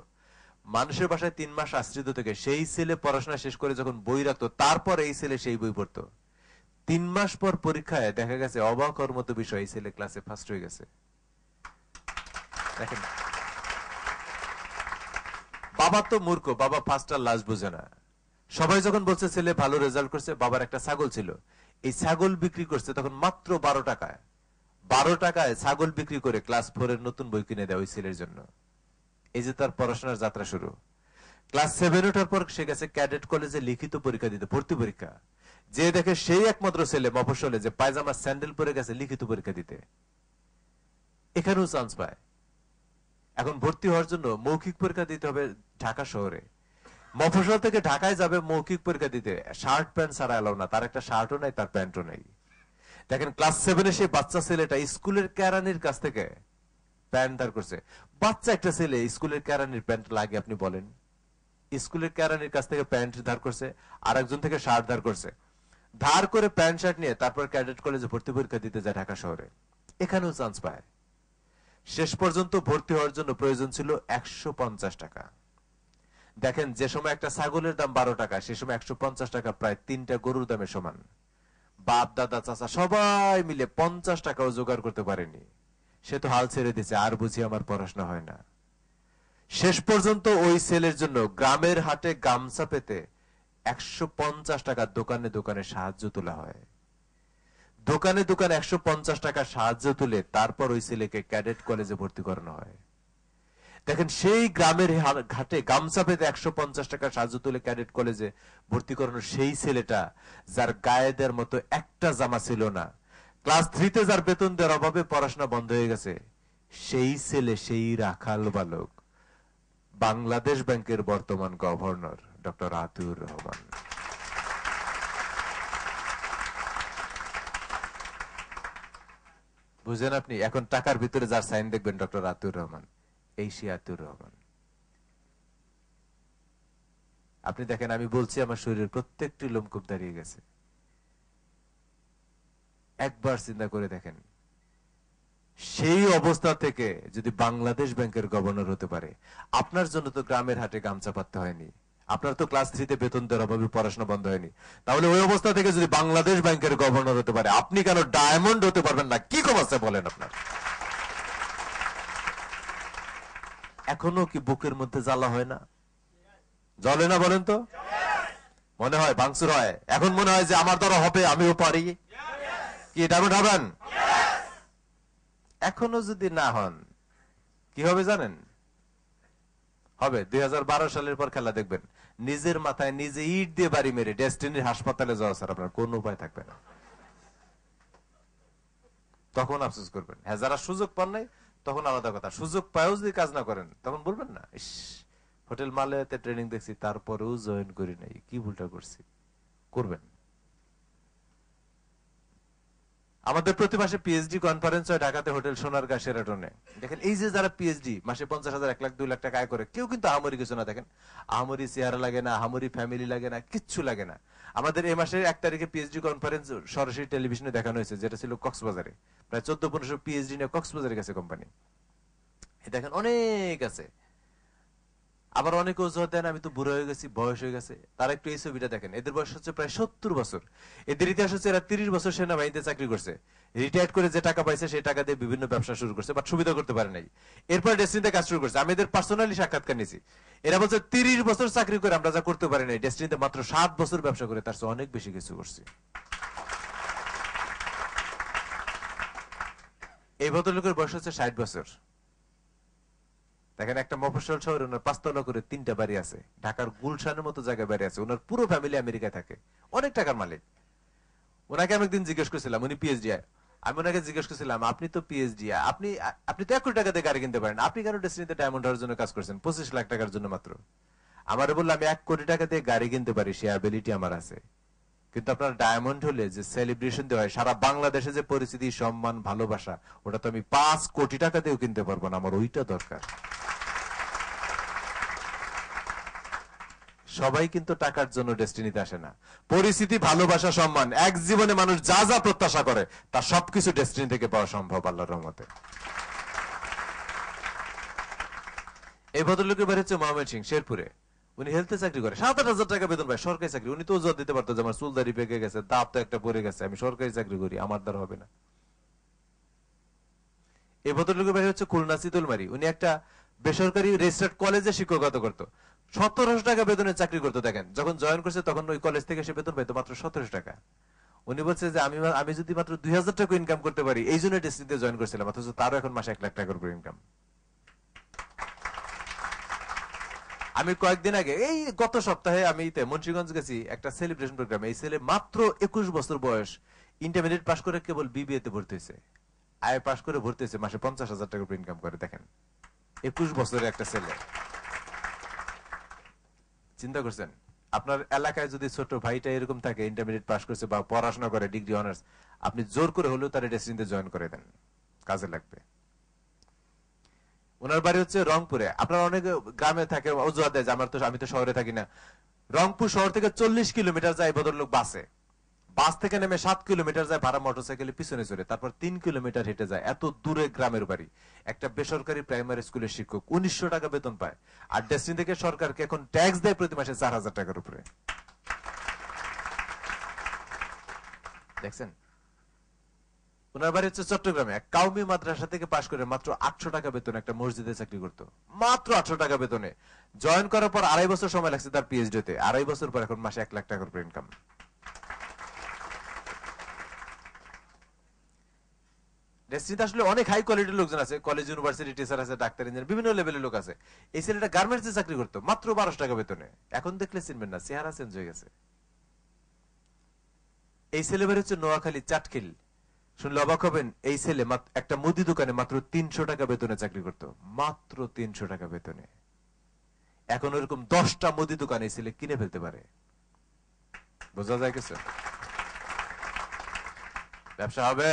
মানুষের বাসায় 3 মাস আশ্রিত থেকে সেই ছেলে পড়াশোনা শেষ করে যখন বই রাখতো, তারপর এই ছেলে সেই বই পড়তো। 3 মাস পর পরীক্ষায় দেখা গেছে অবাক হওয়ার মতো বিষয়, এই ছেলে ক্লাসে ফার্স্ট হয়ে গেছে। দেখেন, বাবা তো মূর্খ, বাবা ফার্স্ট আর লাস্ট বোঝে না। সবাই যখন বলছে ছেলে ভালো রেজাল্ট করছে, বাবার একটা ছাগল ছিল, এই ছাগল বিক্রি করছে তখন মাত্র 12 টাকায়। 12 টাকায় ছাগল বিক্রি করে ক্লাস 4 এর নতুন বই কিনে দেয় ওই ছেলের জন্য। এই যে তার পড়াশোনার যাত্রা শুরু। ক্লাস 7 ওঠার পর সে গেছে ক্যাডেট কলেজে লিখিত পরীক্ষা দিতে, ভর্তি পরীক্ষা। যে দেখে সেই একমাত্র ছেলে মফস্বলে যে পায়জামা স্যান্ডেল পরে গেছে লিখিত পরীক্ষা দিতে, এখানেও চান্স পায়। এখন ভর্তি হওয়ার জন্য মৌখিক পরীক্ষা দিতে হবে ঢাকা শহরে। মফস্বল থেকে ঢাকায় যাবে মৌখিক পরীক্ষা দিতে, শার্ট প্যান্ট ছাড়া এলাও না, তার একটা শার্টও নাই, তার প্যান্টও নাই। দেখেন ক্লাস 7 সেই বাচ্চা ছেলেটা স্কুলের কেরানির কাছ থেকে প্যান্ট ধার করছে। বাচ্চা একটা ছেলে স্কুলের কেরানির প্যান্ট লাগে আপনি বলেন? স্কুলের কেরানির কাছ থেকে প্যান্ট ধার করছে, আর একজন থেকে শার্ট ধার করছে। ধার করে প্যান্ট শার্ট নিয়ে তারপর ক্যাডেট কলেজে ভর্তি পরীক্ষা দিতে যায় ঢাকা শহরে। এখানেও চান্স পায়। শেষ পর্যন্ত ভর্তি হওয়ার জন্য প্রয়োজন ছিল 150 টাকা। দেখেন, যে সময় একটা ছাগলের দাম 12 টাকা, সে সময় 150 টাকা প্রায় 3টা গরুর দামের সমান। বাপ দাদা চাচা সবাই মিলে 50 টাকাও জোগাড় করতে পারেনি। সে তো হাল ছেড়ে দিছে, আর বুঝি আমার পড়াশোনা হয় না। শেষ পর্যন্ত ওই ছেলের জন্য গ্রামের হাটে গামছা পেতে 150 টাকা দোকানে দোকানে সাহায্য তোলা হয়। দোকানে দোকানে 150 টাকা সাহায্য তুলে তারপর ওই ছেলেকে ক্যাডেট কলেজে ভর্তি করানো হয়। দেখেন, সেই গ্রামের ঘাটে গামছা পেতে 150 টাকা সাহায্য তুলে ক্যাডেট কলেজে ভর্তি করানো সেই ছেলেটা, যার গায়ে দেওয়ার মতো একটা জামা ছিল না, ক্লাস 3-তে যার বেতন দেওয়ার অভাবে পড়াশোনা বন্ধ হয়ে গেছে, সেই ছেলে, সেই রাখাল বালক, বাংলাদেশ ব্যাংকের বর্তমান গভর্নর ডক্টর আতিউর রহমান। বুঝেন আপনি? এখন টাকার ভিতরে যার সাইন দেখবেন ডক্টর আতিউর রহমান, এই সে আতিউর রহমান। আপনি দেখেন, আমি বলছি আমার শরীরের প্রত্যেকটি লোমকূপ দাঁড়িয়ে গেছে। একবার চিন্তা করে দেখেন, সেই অবস্থা থেকে যদি বাংলাদেশ ব্যাংকের গভর্নর হতে পারে, আপনার জন্য তো গ্রামের হাটে গামছা পাততে হয়নি, আপনার তো ক্লাস 3 তে বেতন দেওয়ার অভাবে পড়াশোনা বন্ধ হয়নি, তাহলে ওই অবস্থা থেকে যদি বাংলাদেশ ব্যাংকের গভর্নর হতে পারে, আপনি কেন ডায়মন্ড হতে পারবেন না? কি কমাচ্ছে বলেন আপনার? এখনো কি বুকের মধ্যে জ্বালা হয় না, জ্বলে না বলেন তো? মনে হয় ভাঙচুর হয়, এখন মনে হয় যে আমার দ্বারা হবে, আমিও পারি। কি ডায়মন্ড হবেন? এখনো যদি না হন কি হবে জানেন? হবে 2012 সালের পর খেলা দেখবেন, নিজের মাথায় নিজে ইট দিয়ে বাড়ি মেরে ডেস্টিনির হাসপাতালে যাওয়া স্যার আপনার কোন উপায় থাকবে না। তখন আফসোস করবেন। হ্যাঁ, যারা সুযোগ পান নাই তখন আলাদা কথা, সুযোগ পায়ও যদি কাজ না করেন তখন বলবেন না, ইস হোটেল মালয়াতে ট্রেনিং দেখছি তারপরেও জয়েন করি নাই, কি ভুলটা করছি। করবেন। আমাদের প্রতি মাসে পিএইচডি কনফারেন্স হয় ঢাকাতে হোটেল সোনারগাঁ শেরাটনে। দেখেন এই যে যারা পিএইচডি মাসে 50,000 1 লাখ 2 লাখ টাকা আয় করে, কেউ কিন্তু আহামরি কিছু না। দেখেন আহামরি চেহারা লাগে না, আহামরি ফ্যামিলি লাগে না, কিচ্ছু লাগে না। আমাদের এই মাসের 1 তারিখে পিএইচডি কনফারেন্স সরাসরি টেলিভিশনে দেখানো হয়েছে, যেটা ছিল কক্সবাজারে। প্রায় 14-1500 পিএইচডি নিয়ে কক্সবাজারে গেছে কোম্পানি। দেখেন অনেক আছে। আবার অনেকে অজুহাত দেন আমি তো বুড়ো হয়ে গেছি, বয়স হয়ে গেছে। তারা একটু এই ছবিটা দেখেন, এদের বয়স হচ্ছে প্রায় 70 বছর। এদের ইতিহাস হচ্ছে এরা 30 বছর সেনাবাহিনীতে চাকরি করছে, রিটায়ার্ড করে যে টাকা পাইছে সেই টাকা দিয়ে বিভিন্ন ব্যবসা শুরু করছে, বাট সুবিধা করতে পারে নাই। এরপর ডেস্টিনিতে কাজ শুরু করছে। আমি এদের পার্সোনালি সাক্ষাৎকার নিয়েছি। এরা বলছে 30 বছর চাকরি করে আমরা যা করতে পারি নাই, ডেস্টিনিতে মাত্র 7 বছর ব্যবসা করে তার চেয়ে অনেক বেশি কিছু করছি। এই ভদ্রলোকের বয়স হচ্ছে 60 বছর। দেখেন একটা মফস্বল শহরে ওনার 5 তলা করে 3টা বাড়ি আছে, ঢাকার গুলশানের মতো জায়গায় বাড়ি আছে। ওনার পুরো ফ্যামিলি আমেরিকায় থাকে, অনেক টাকার মালিক। ওনাকে আমি একদিন জিজ্ঞেস করছিলাম, উনি পিএইচডি, আমি ওনাকে জিজ্ঞেস করছিলাম আপনি তো পিএইচডি, আপনি আপনি তো 1 কোটি টাকা দিয়ে গাড়ি কিনতে পারেন, আপনি কেন ডেস্টিনিতে ডায়মন্ড হওয়ার জন্য কাজ করছেন 25 লাখ টাকার জন্য মাত্র? আমারে বললো আমি 1 কোটি টাকা দিয়ে গাড়ি কিনতে পারি, সে অ্যাবিলিটি আমার আছে, কিন্তু আপনার ডায়মন্ড হলে যে সেলিব্রেশন দেওয়া হয় সারা বাংলাদেশে, যে পরিস্থিতি, সম্মান, ভালোবাসা, ওটা তো আমি 5 কোটি টাকা দিয়েও কিনতে পারবো না, আমার ওইটা দরকার। সবাই কিন্তু টাকার জন্য ডেস্টিনিতে আসে না। পরিস্থিতি, ভালোবাসা, সম্মান, এক জীবনে মানুষ যা যা প্রত্যাশা করে তার সবকিছু ডেস্টিনি থেকে পাওয়া সম্ভব আল্লাহর রহমতে। এই ভদ্রলোকের বাড়ি হচ্ছে ময়মনসিংহ শেরপুরে। উনি হেলথে চাকরি করে, 7-8 হাজার টাকা বেতন পায়, সরকারি চাকরি। উনি তো জোর দিতে পারতো যে আমার চুলদারি পেকে গেছে, দাঁত তো একটা পড়ে গেছে, আমি সরকারি চাকরি করি, আমার দ্বারা হবে না। এই ভদ্রলোকের বাড়ি হচ্ছে খুলনা চিতলমারি। উনি একটা বেসরকারি রেজিস্টার্ড কলেজে শিক্ষকতা করতো, 1700 টাকা বেতনে চাকরি করতো। দেখেন যখন জয়েন করছে তখন ওই কলেজ থেকে সে বেতন পাইতো মাত্র 1700 টাকা। উনি বলছে যে আমি যদি মাত্র 2000 টাকা ইনকাম করতে পারি, এই জন্য ডেস্টিনিতে জয়েন করছিলাম, অথচ তারও এখন মাসে 1 লাখ টাকার উপর ইনকাম। আমি কয়েকদিন আগে, এই গত সপ্তাহে আমি মুন্সিগঞ্জ গেছি একটা সেলিব্রেশন প্রোগ্রামে। এই ছেলে মাত্র 21 বছর বয়স, ইন্টারমিডিয়েট পাস করে কেবল বিবিএ তে ভর্তি হয়েছে, আইএ পাস করে ভর্তি হয়েছে, মাসে 50,000 টাকার উপর ইনকাম করে। দেখেন 21 বছরের একটা ছেলে। চিন্তা করছেন আপনার এলাকায় যদি ছোট ভাইটা এরকম থাকে, ইন্টারমিডিয়েট পাস করছে বা পড়াশোনা করে ডিগ্রি অনার্স, আপনি জোর করে হলেও তার ডেস্টিনিতে জয়েন করে দেন, কাজে লাগবে। ওনার বাড়ি হচ্ছে রংপুরে। আপনার অনেক গ্রামে থাকে, অজুহাত দেয় যে আমি তো শহরে থাকি না। রংপুর শহর থেকে 40 কিলোমিটার যায় ভদ্রলোক বাসে, বাস থেকে নেমে 7 কিলোমিটার যায় ভাড়া মোটরসাইকেলে পিছনে চড়ে, তারপর 3 কিলোমিটার হেঁটে যায়। এত দূরে গ্রামের বাড়ি। একটা বেসরকারি প্রাইমারি স্কুলের শিক্ষক, 1900 টাকা বেতন পায়। আর ডেস্টিনি থেকে সরকারকে এখন ট্যাক্স দেয় প্রতি মাসে 4000 টাকার উপরে। দেখছেন ওনার বাড়ি হচ্ছে চট্টগ্রামে। এক কাউমি মাদ্রাসা থেকে পাশ করে মাত্র 800 টাকা বেতন একটা মসজিদে চাকরি করতো, মাত্র 800 টাকা বেতনে। জয়েন করার পর 2.5 বছর সময় লাগছে তার পিএইচডি তে, 2.5 বছর পর এখন মাসে 1 লাখ টাকার উপর ইনকাম। ডেস্টিনিতে আসলে অনেক হাই কোয়ালিটির লোকজন আছে, কলেজ ইউনিভার্সিটি টিচার আছে, ডাক্তার, ইঞ্জিনিয়ার, বিভিন্ন লেভেলের লোক আছে। এই ছেলেটা গার্মেন্টসে চাকরি করতো মাত্র 1200 টাকা বেতনে, এখন দেখলে চিনবেন না, চেহারা চেঞ্জ হয়ে গেছে। এই ছেলে বের হচ্ছে নোয়াখালী চাটখিল। শুনলে অবাক হবেন, এই ছেলে একটা মুদি দোকানে মাত্র 300 টাকা বেতনে চাকরি করতো, মাত্র 300 টাকা বেতনে। এখন ওরকম 10টা মুদি দোকান এই ছেলে কিনে ফেলতে পারে। বোঝা যায় কিছু? ব্যবসা হবে।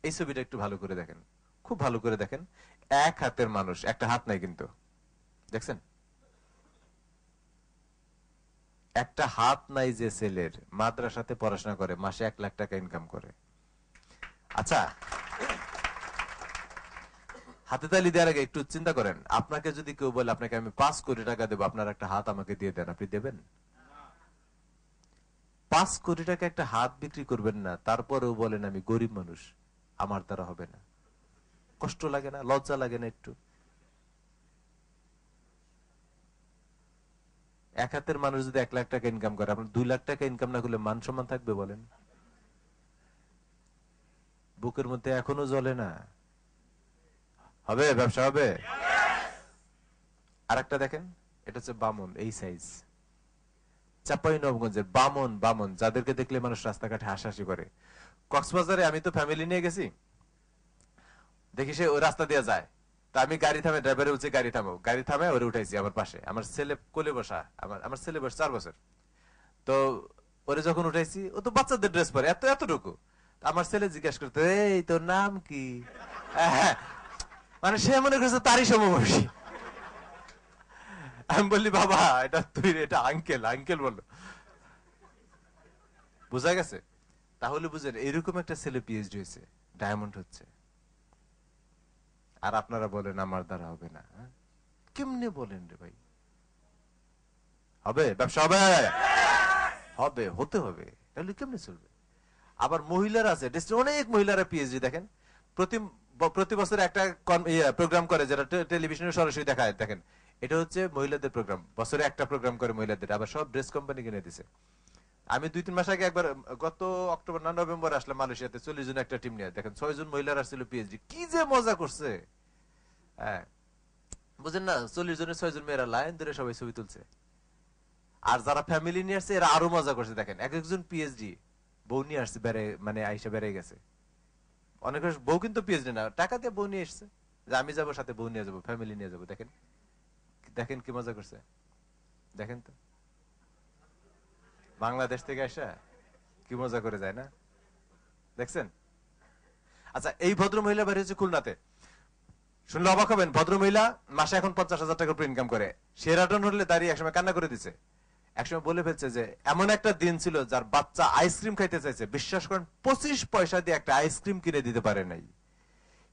এই ছবিটা একটু ভালো করে দেখেন, খুব ভালো করে দেখেন। এক হাতের মানুষ, একটা হাত নাই কিন্তু, দেখছেন? একটা হাত নাই যে ছেলের, মাদ্রাসাতে পড়াশোনা করে, মাসে 1 লাখ টাকা ইনকাম করে। আচ্ছা, হাতে তালি দেওয়ার আগে একটু চিন্তা করেন, আপনাকে যদি কেউ বলে আপনাকে আমি 5 কোটি টাকা দেবো, আপনার একটা হাত আমাকে দিয়ে দেন, আপনি দেবেন? 5 কোটি টাকা একটা হাত বিক্রি করবেন না, তারপরেও বলেন আমি গরিব মানুষ, আমার দ্বারা হবে না। কষ্ট লাগে না? লজ্জা লাগে না একটু? এক হাতের মানুষ যদি 1 লাখ টাকা ইনকাম করে, আপনার 2 লাখ টাকা ইনকাম না করলে মান সম্মান থাকবে বলেন? বুকের মধ্যে এখনো জ্বলে না? হবে? ব্যবসা হবে? আর একটা দেখেন, এটা হচ্ছে বামন, এই সাইজ। চাঁপাইনবাবগঞ্জের বামন, বামন যাদেরকে দেখলে মানুষ রাস্তাঘাটে হাসাহাসি করে। কক্সবাজারে আমি তো ফ্যামিলি নিয়ে গেছি, দেখি সে ওই রাস্তা দিয়ে যায়, তা আমি গাড়ি থামে, ড্রাইভারে বলছি গাড়ি থামো, গাড়ি থামে ওরে উঠাইছি আমার পাশে, আমার ছেলে কোলে বসা, আমার ছেলে বয়স 4 বছর। তো ওরে যখন উঠাইছি, ও তো বাচ্চাদের ড্রেস পরে, এতটুকু। আমার ছেলে জিজ্ঞেস করতে, এই তোর নাম কি? মানে সে মনে করছে তারই সমবয়সী। আমি বললি বাবা এটা তুই, এটা আঙ্কেল, আঙ্কেল বললো। বোঝা গেছে? তাহলে বুঝেন এরকম একটা ছেলে পিএইচডি হয়েছে, ডায়মন্ড হচ্ছে, আর আপনারা বলেন আমার দ্বারা হবে না। কেমনে বলেন রে ভাই? হবে? ব্যবসা হবে? হবে, হতে হবে, তাহলে কেমনে চলবে? আবার মহিলারা আছে, অনেক মহিলারা পিএইচডি, দেখেন প্রতি বছর একটা প্রোগ্রাম করে, যেটা টেলিভিশনে সরাসরি দেখায়, দেখেন এটা হচ্ছে মহিলাদের প্রোগ্রাম, বছরে একটা প্রোগ্রাম করে মহিলাদের, আবার সব ড্রেস কোম্পানি কিনে দিছে। আমি 2-3 মাস আগে একবার, গত অক্টোবর না নভেম্বর আসলাম মালয়েশিয়াতে, 40 জন একটা টিম নিয়ে, দেখেন 6 জন মহিলারা আসছিল পিএইচডি, কি যে মজা করছে। হ্যাঁ, বুঝেন না? 40 জনের 6 জন মেয়েরা লাইন ধরে সবাই ছবি তুলছে। আর যারা ফ্যামিলি নিয়ে আসছে এরা আরো মজা করছে, দেখেন এক একজন পিএইচডি, বউ নিয়ে আসছে, বেড়ে মানে আইসা বেড়ে গেছে। অনেক বউ কিন্তু পিএইচডি না, টাকা দিয়ে বউ নিয়ে এসছে, যে আমি যাবো সাথে বউ নিয়ে যাবো, ফ্যামিলি নিয়ে যাবো। দেখেন দেখেন কি মজা করছে, দেখেন তো বাংলাদেশ থেকে আসা কি মজা করে যায় না, দেখছেন? আচ্ছা, এই ভদ্র মহিলা বাড়ি হচ্ছে খুলনাতে, শুনলে অবাক হবেন, ভদ্র মহিলা মাসে এখন 50,000 টাকা ইনকাম করে। শেরাটন হলে দাঁড়িয়ে একসময় কান্না করে দিছে, একসময় বলে ফেলছে যে এমন একটা দিন ছিল যার বাচ্চা আইসক্রিম খাইতে চাইছে, বিশ্বাস করেন 25 পয়সা দিয়ে একটা আইসক্রিম কিনে দিতে পারে নাই।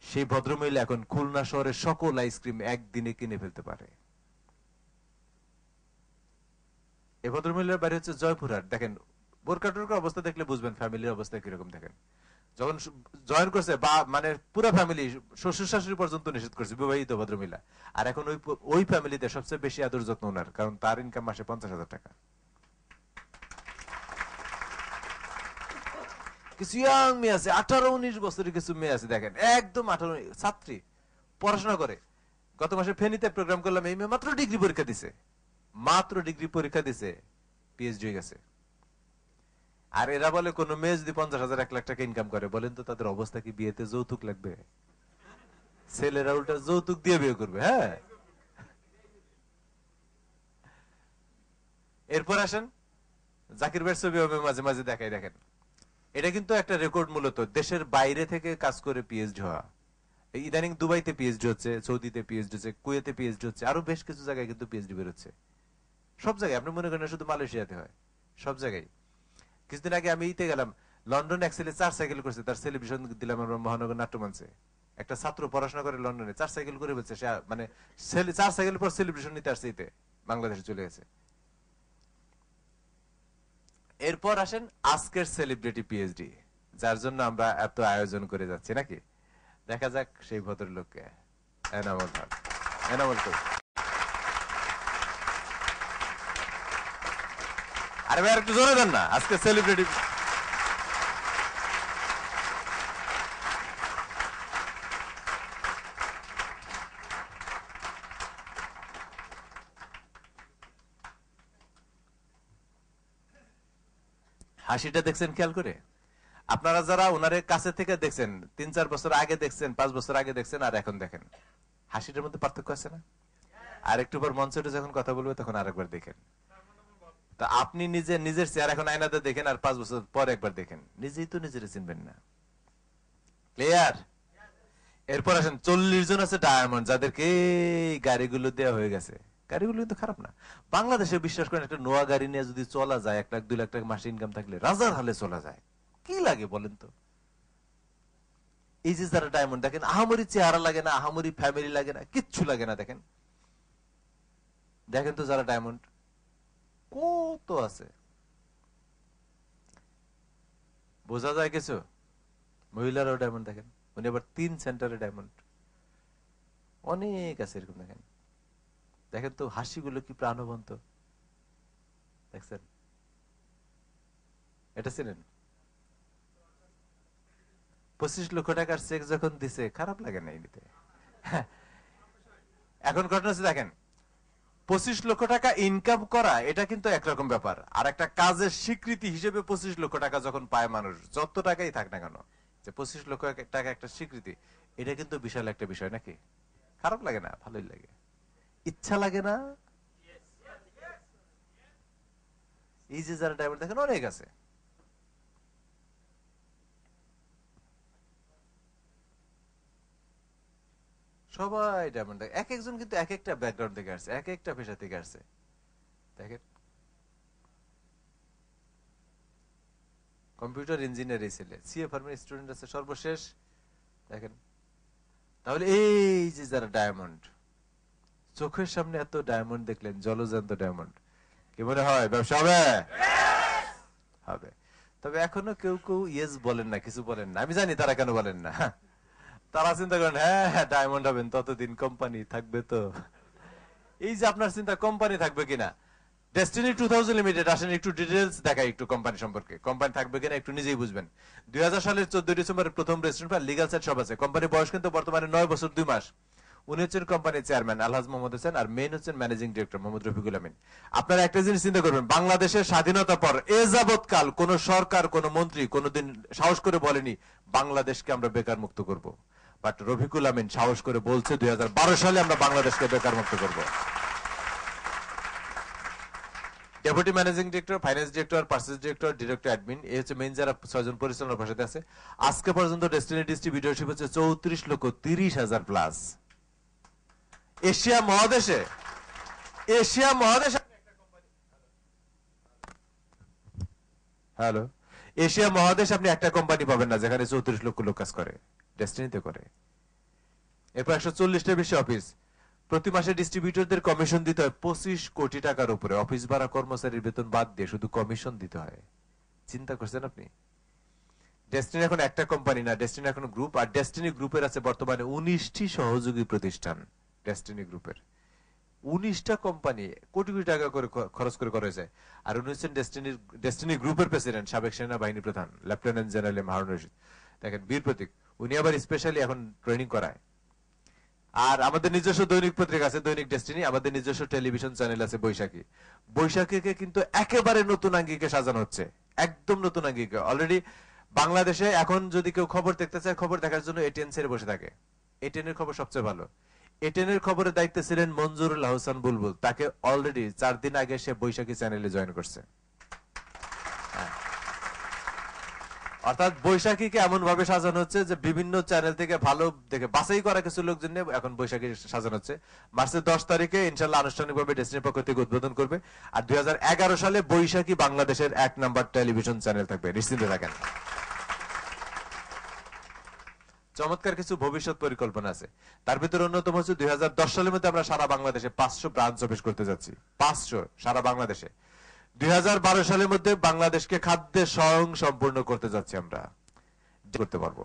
সেই ভদ্রমহিলা এখন খুলনা শহরের সকল আইসক্রিম একদিনে কিনে ফেলতে পারে। এই ভদ্রমহিলার বাড়ি হচ্ছে জয়পুরহাট। দেখেন বোরকা টোরকার অবস্থা দেখলে বুঝবেন ফ্যামিলির অবস্থা কিরকম। দেখেন যখন জয়েন করছে, বা মানে পুরো ফ্যামিলি, শ্বশুর শাশুড়ি পর্যন্ত নিষেধ করছে, বিবাহিত ভদ্রমহিলা। আর এখন ওই ফ্যামিলিতে সবচেয়ে বেশি আদর যত্ন ওনার, কারণ তার ইনকাম মাসে 50,000 টাকা। কিছু ইয়াং মেয়ে আছে, 18-19 বছরের কিছু মেয়ে আছে, দেখেন একদম 18 ছাত্রী, পড়াশোনা করে। গত মাসে ফেনীতে প্রোগ্রাম করলাম, এই মেয়ে মাত্র ডিগ্রি পরীক্ষা দিছে, মাত্র ডিগ্রি পরীক্ষা দিছে, পিএইচডি হয়ে গেছে। আর এরা বলে কোন মেয়ে যদি 50,000 1 লাখ টাকা ইনকাম করে, বলেন তো তাদের অবস্থা কি? বিয়েতে যৌতুক লাগবে? ছেলেরা উল্টা যৌতুক দিয়ে বিয়ে করবে। হ্যাঁ, এরপর আসেন জাকির ভাইয়ের ছবি হবে মাঝে মাঝে দেখাই, দেখেন এটা কিন্তু একটা রেকর্ড, মূলত দেশের বাইরে থেকে কাজ করে পিএইচডি হওয়া। ইদানিং দুবাইতে পিএইচডি হচ্ছে, সৌদিতে পিএইচডি হচ্ছে, কুয়েতে পিএইচডি হচ্ছে, আরো বেশ কিছু জায়গায় কিন্তু পিএইচডি বের হচ্ছে। সব জায়গায়, আপনি মনে করেন শুধু মালয়েশিয়াতে হয়, সব জায়গায়। কিছুদিন আগে আমি ইতে গেলাম, লন্ডন এক ছেলে 4 সাইকেল করছে, তার সেলিব্রেশন দিলাম আমরা মহানগর নাট্যমঞ্চে। একটা ছাত্র পড়াশোনা করে লন্ডনে, 4 সাইকেল করে বলছে সে, মানে 4 সাইকেল পর সেলিব্রেশন নিতে আসছে, ইতে বাংলাদেশে চলে গেছে। এরপর আসেন আজকের সেলিব্রিটি পিএইচডি, যার জন্য আমরা এত আয়োজন করে যাচ্ছি নাকি। দেখা যাক সেই ভদ্রলোককে, এনামুল হক। এনামুল কই? আরে ভাই একটু জোরে দেন না, আজকে সেলিব্রিটি। হাসিটা দেখছেন খেয়াল করে? আপনারা যারা ওনারে কাছে থেকে দেখছেন, 3-4 বছর আগে দেখছেন, 5 বছর আগে দেখছেন, আর এখন দেখেন, হাসিটার মধ্যে পার্থক্য আছে না? আর একটু পর মঞ্চে যখন কথা বলবে তখন আরেকবার দেখেন। তা আপনি নিজের চেহারা এখন আয়নাতে দেখেন, আর 5 বছর পর একবার দেখেন, নিজেই তো নিজের চিনবেন না। ক্লিয়ার? এরপর আসেন 40 জন আছে ডায়মন্ড, যাদেরকে গাড়িগুলো দেওয়া হয়ে গেছে। গাড়িগুলো কিন্তু খারাপ না। বাংলাদেশে বিশ্বাস করেন একটা নোয়া গাড়ি নিয়ে যদি চলা যায় 1 লাখ 2 লাখ টাকা মাসে ইনকাম থাকলে রাজার হালে চলা যায়, কি লাগে বলেন তো? এই যে যারা ডায়মন্ড দেখেন, আহামরি চেহারা লাগে না, আহামরি ফ্যামিলি লাগে না, কিচ্ছু লাগে না। দেখেন দেখেন তো যারা ডায়মন্ড কত আছে, বোঝা যায় কিছু? মহিলারাও ডায়মন্ড দেখেন, উনি আবার 3 সেন্টারে ডায়মন্ড, অনেক আছে এরকম। দেখেন দেখেন তো হাসিগুলো কি প্রাণবন্ত, দেখছেন? এটা ছিলেন 25 লক্ষ টাকার চেক যখন দিছে খারাপ লাগে না নিতে। এখন ঘটনা হচ্ছে দেখেন 25 লক্ষ টাকা ইনকাম করা এটা কিন্তু একরকম ব্যাপার, আর একটা কাজের স্বীকৃতি হিসেবে 25 লক্ষ টাকা যখন পায় মানুষ, যত টাকাই থাক না কেন, যে 25 লক্ষ টাকা একটা স্বীকৃতি, এটা কিন্তু বিশাল একটা বিষয় নাকি? খারাপ লাগে না? ভালোই লাগে, ইচ্ছা লাগে না? এই যে যারা ডায়মন্ড দেখেন অনেক আছে। সবাই ডায়মন্ড, এক একজন কিন্তু এক একটা ব্যাকগ্রাউন্ড থেকে আসছে, এক একটা পেশা থেকে আসছে। দেখেন কম্পিউটার ইঞ্জিনিয়ার ছেলে, সিএ ফার্মের স্টুডেন্ট আছে সর্বশেষ। দেখেন তাহলে এই যে যারা ডায়মন্ড, চোখের সামনে এত ডায়মন্ড দেখলেন, জলজান্ত ডায়মন্ড, কি মনে হয় ব্যবসা হবে? হবে। তবে এখনো কেউ কেউ ইয়েস বলেন না, কিছু বলেন না। আমি জানি তারা কেন বলেন না। তারা চিন্তা করেন হ্যাঁ হ্যাঁ ডায়মন্ড হবেন, ততদিন কোম্পানি থাকবে তো। এই যে আপনার চিন্তা কোম্পানি থাকবে কিনা, ডেস্টিনি 2000 লিমিটেড আসেন একটু ডিটেইলস দেখাই একটু কোম্পানি সম্পর্কে। কোম্পানি থাকবে কিনা একটু নিজেই বুঝবেন। 2000 সালের 14 ডিসেম্বরের প্রথম রেজিস্ট্রেশন ফাইল, লিগ্যাল সাইট সব আছে। কোম্পানির বয়স কিন্তু বর্তমানে 9 বছর 2 মাস। উনি হচ্ছেন কোম্পানির চেয়ারম্যান আলহাজ মোহাম্মদ হোসেন, আর মেইন হচ্ছেন ম্যানেজিং ডিরেক্টর মোহাম্মদ রফিকুল আমিন। আপনারা একটা জিনিস চিন্তা করবেন, বাংলাদেশের স্বাধীনতার পর এ যাবৎকাল কোন সরকার কোন মন্ত্রী কোনদিন সাহস করে বলেনি বাংলাদেশকে আমরা বেকার মুক্ত করব, বাট রফিকুল আমিন সাহস করে বলছে 2012 সালে আমরা বাংলাদেশকে বেকার মুক্ত করব। Deputy managing director, finance director, purchase director, director admin, এই হচ্ছে মেইন যারা 6 জন পরিচালনার ভাষাতে আছে। আজকে পর্যন্ত ডেস্টিনি ডিস্ট্রিবিউটরশিপ হচ্ছে 34,30,000 প্লাস। এশিয়া মহাদেশে হ্যালো, এশিয়া মহাদেশ আপনি একটা কোম্পানি পাবেন না যেখানে 34 লক্ষ লোক কাজ করে, ডেস্টিনিতে করে। এরপর 140টা বেশি অফিস, প্রতি মাসে ডিস্ট্রিবিউটরদের কমিশন দিতে হয় 25 কোটি টাকার উপরে। অফিস ভাড়া, কর্মচারীর বেতন বাদ দিয়ে শুধু কমিশন দিতে হয়। চিন্তা করছেন আপনি? ডেস্টিনি এখন একটা কোম্পানি না, ডেস্টিনি এখন গ্রুপ। আর ডেস্টিনি গ্রুপের আছে বর্তমানে 19টি সহযোগী প্রতিষ্ঠান। ডেস্টিনি গ্রুপের 19টা কোম্পানি কোটি কোটি টাকা করে খরচ করে করা যায়। আর উনি হচ্ছেন ডেস্টিনি গ্রুপের প্রেসিডেন্ট, সাবেক সেনাবাহিনী প্রধান lieutenant general M Harun Rashid. দেখেন বীর প্রতীক, উনি আবার স্পেশালি এখন ট্রেনিং করায়। আর আমাদের নিজস্ব দৈনিক পত্রিকা আছে দৈনিক ডেস্টিনি, আমাদের নিজস্ব টেলিভিশন চ্যানেল আছে বৈশাখী। বৈশাখীকে কিন্তু একেবারে নতুন আঙ্গিকে সাজানো হচ্ছে, একদম নতুন আঙ্গিকে। অলরেডি বাংলাদেশে এখন যদি কেউ খবর দেখতে চায়, খবর দেখার জন্য এটিএন ছেড়ে বসে থাকে। এটিএন এর খবর সবচেয়ে ভালো। এটিএন এর খবরের দায়িত্বে ছিলেন মঞ্জুরুল আহসান বুলবুল, তাকে অলরেডি 4 দিন আগে সে বৈশাখী চ্যানেলে জয়েন করছে। অর্থাৎ বৈশাখীকে এমন ভাবে সাজানো হচ্ছে যে বিভিন্ন চ্যানেল থেকে ভালো দেখে বাছাই করা কিছু লোকজন নিয়ে এখন বৈশাখী সাজানো হচ্ছে। মার্চের 10 তারিখে ইনশাআল্লাহ আনুষ্ঠানিকভাবে ডেস্টিনির পক্ষ থেকে উদ্বোধন করবে। আর 2011 সালে বৈশাখী বাংলাদেশের 1 নাম্বার টেলিভিশন চ্যানেল থাকবে, নিশ্চিন্তে থাকেন। চমৎকার কিছু ভবিষ্যৎ পরিকল্পনা আছে। তার ভিতরে অন্যতম হচ্ছে 2010 সালের মধ্যে আমরা সারা বাংলাদেশে 500 ব্রাঞ্চ অফিস করতে যাচ্ছি। 500 সারা বাংলাদেশে। 2012 সালের মধ্যে বাংলাদেশকে খাদ্যে স্বয়ং সম্পূর্ণ করতে যাচ্ছি আমরা, করতে পারবো।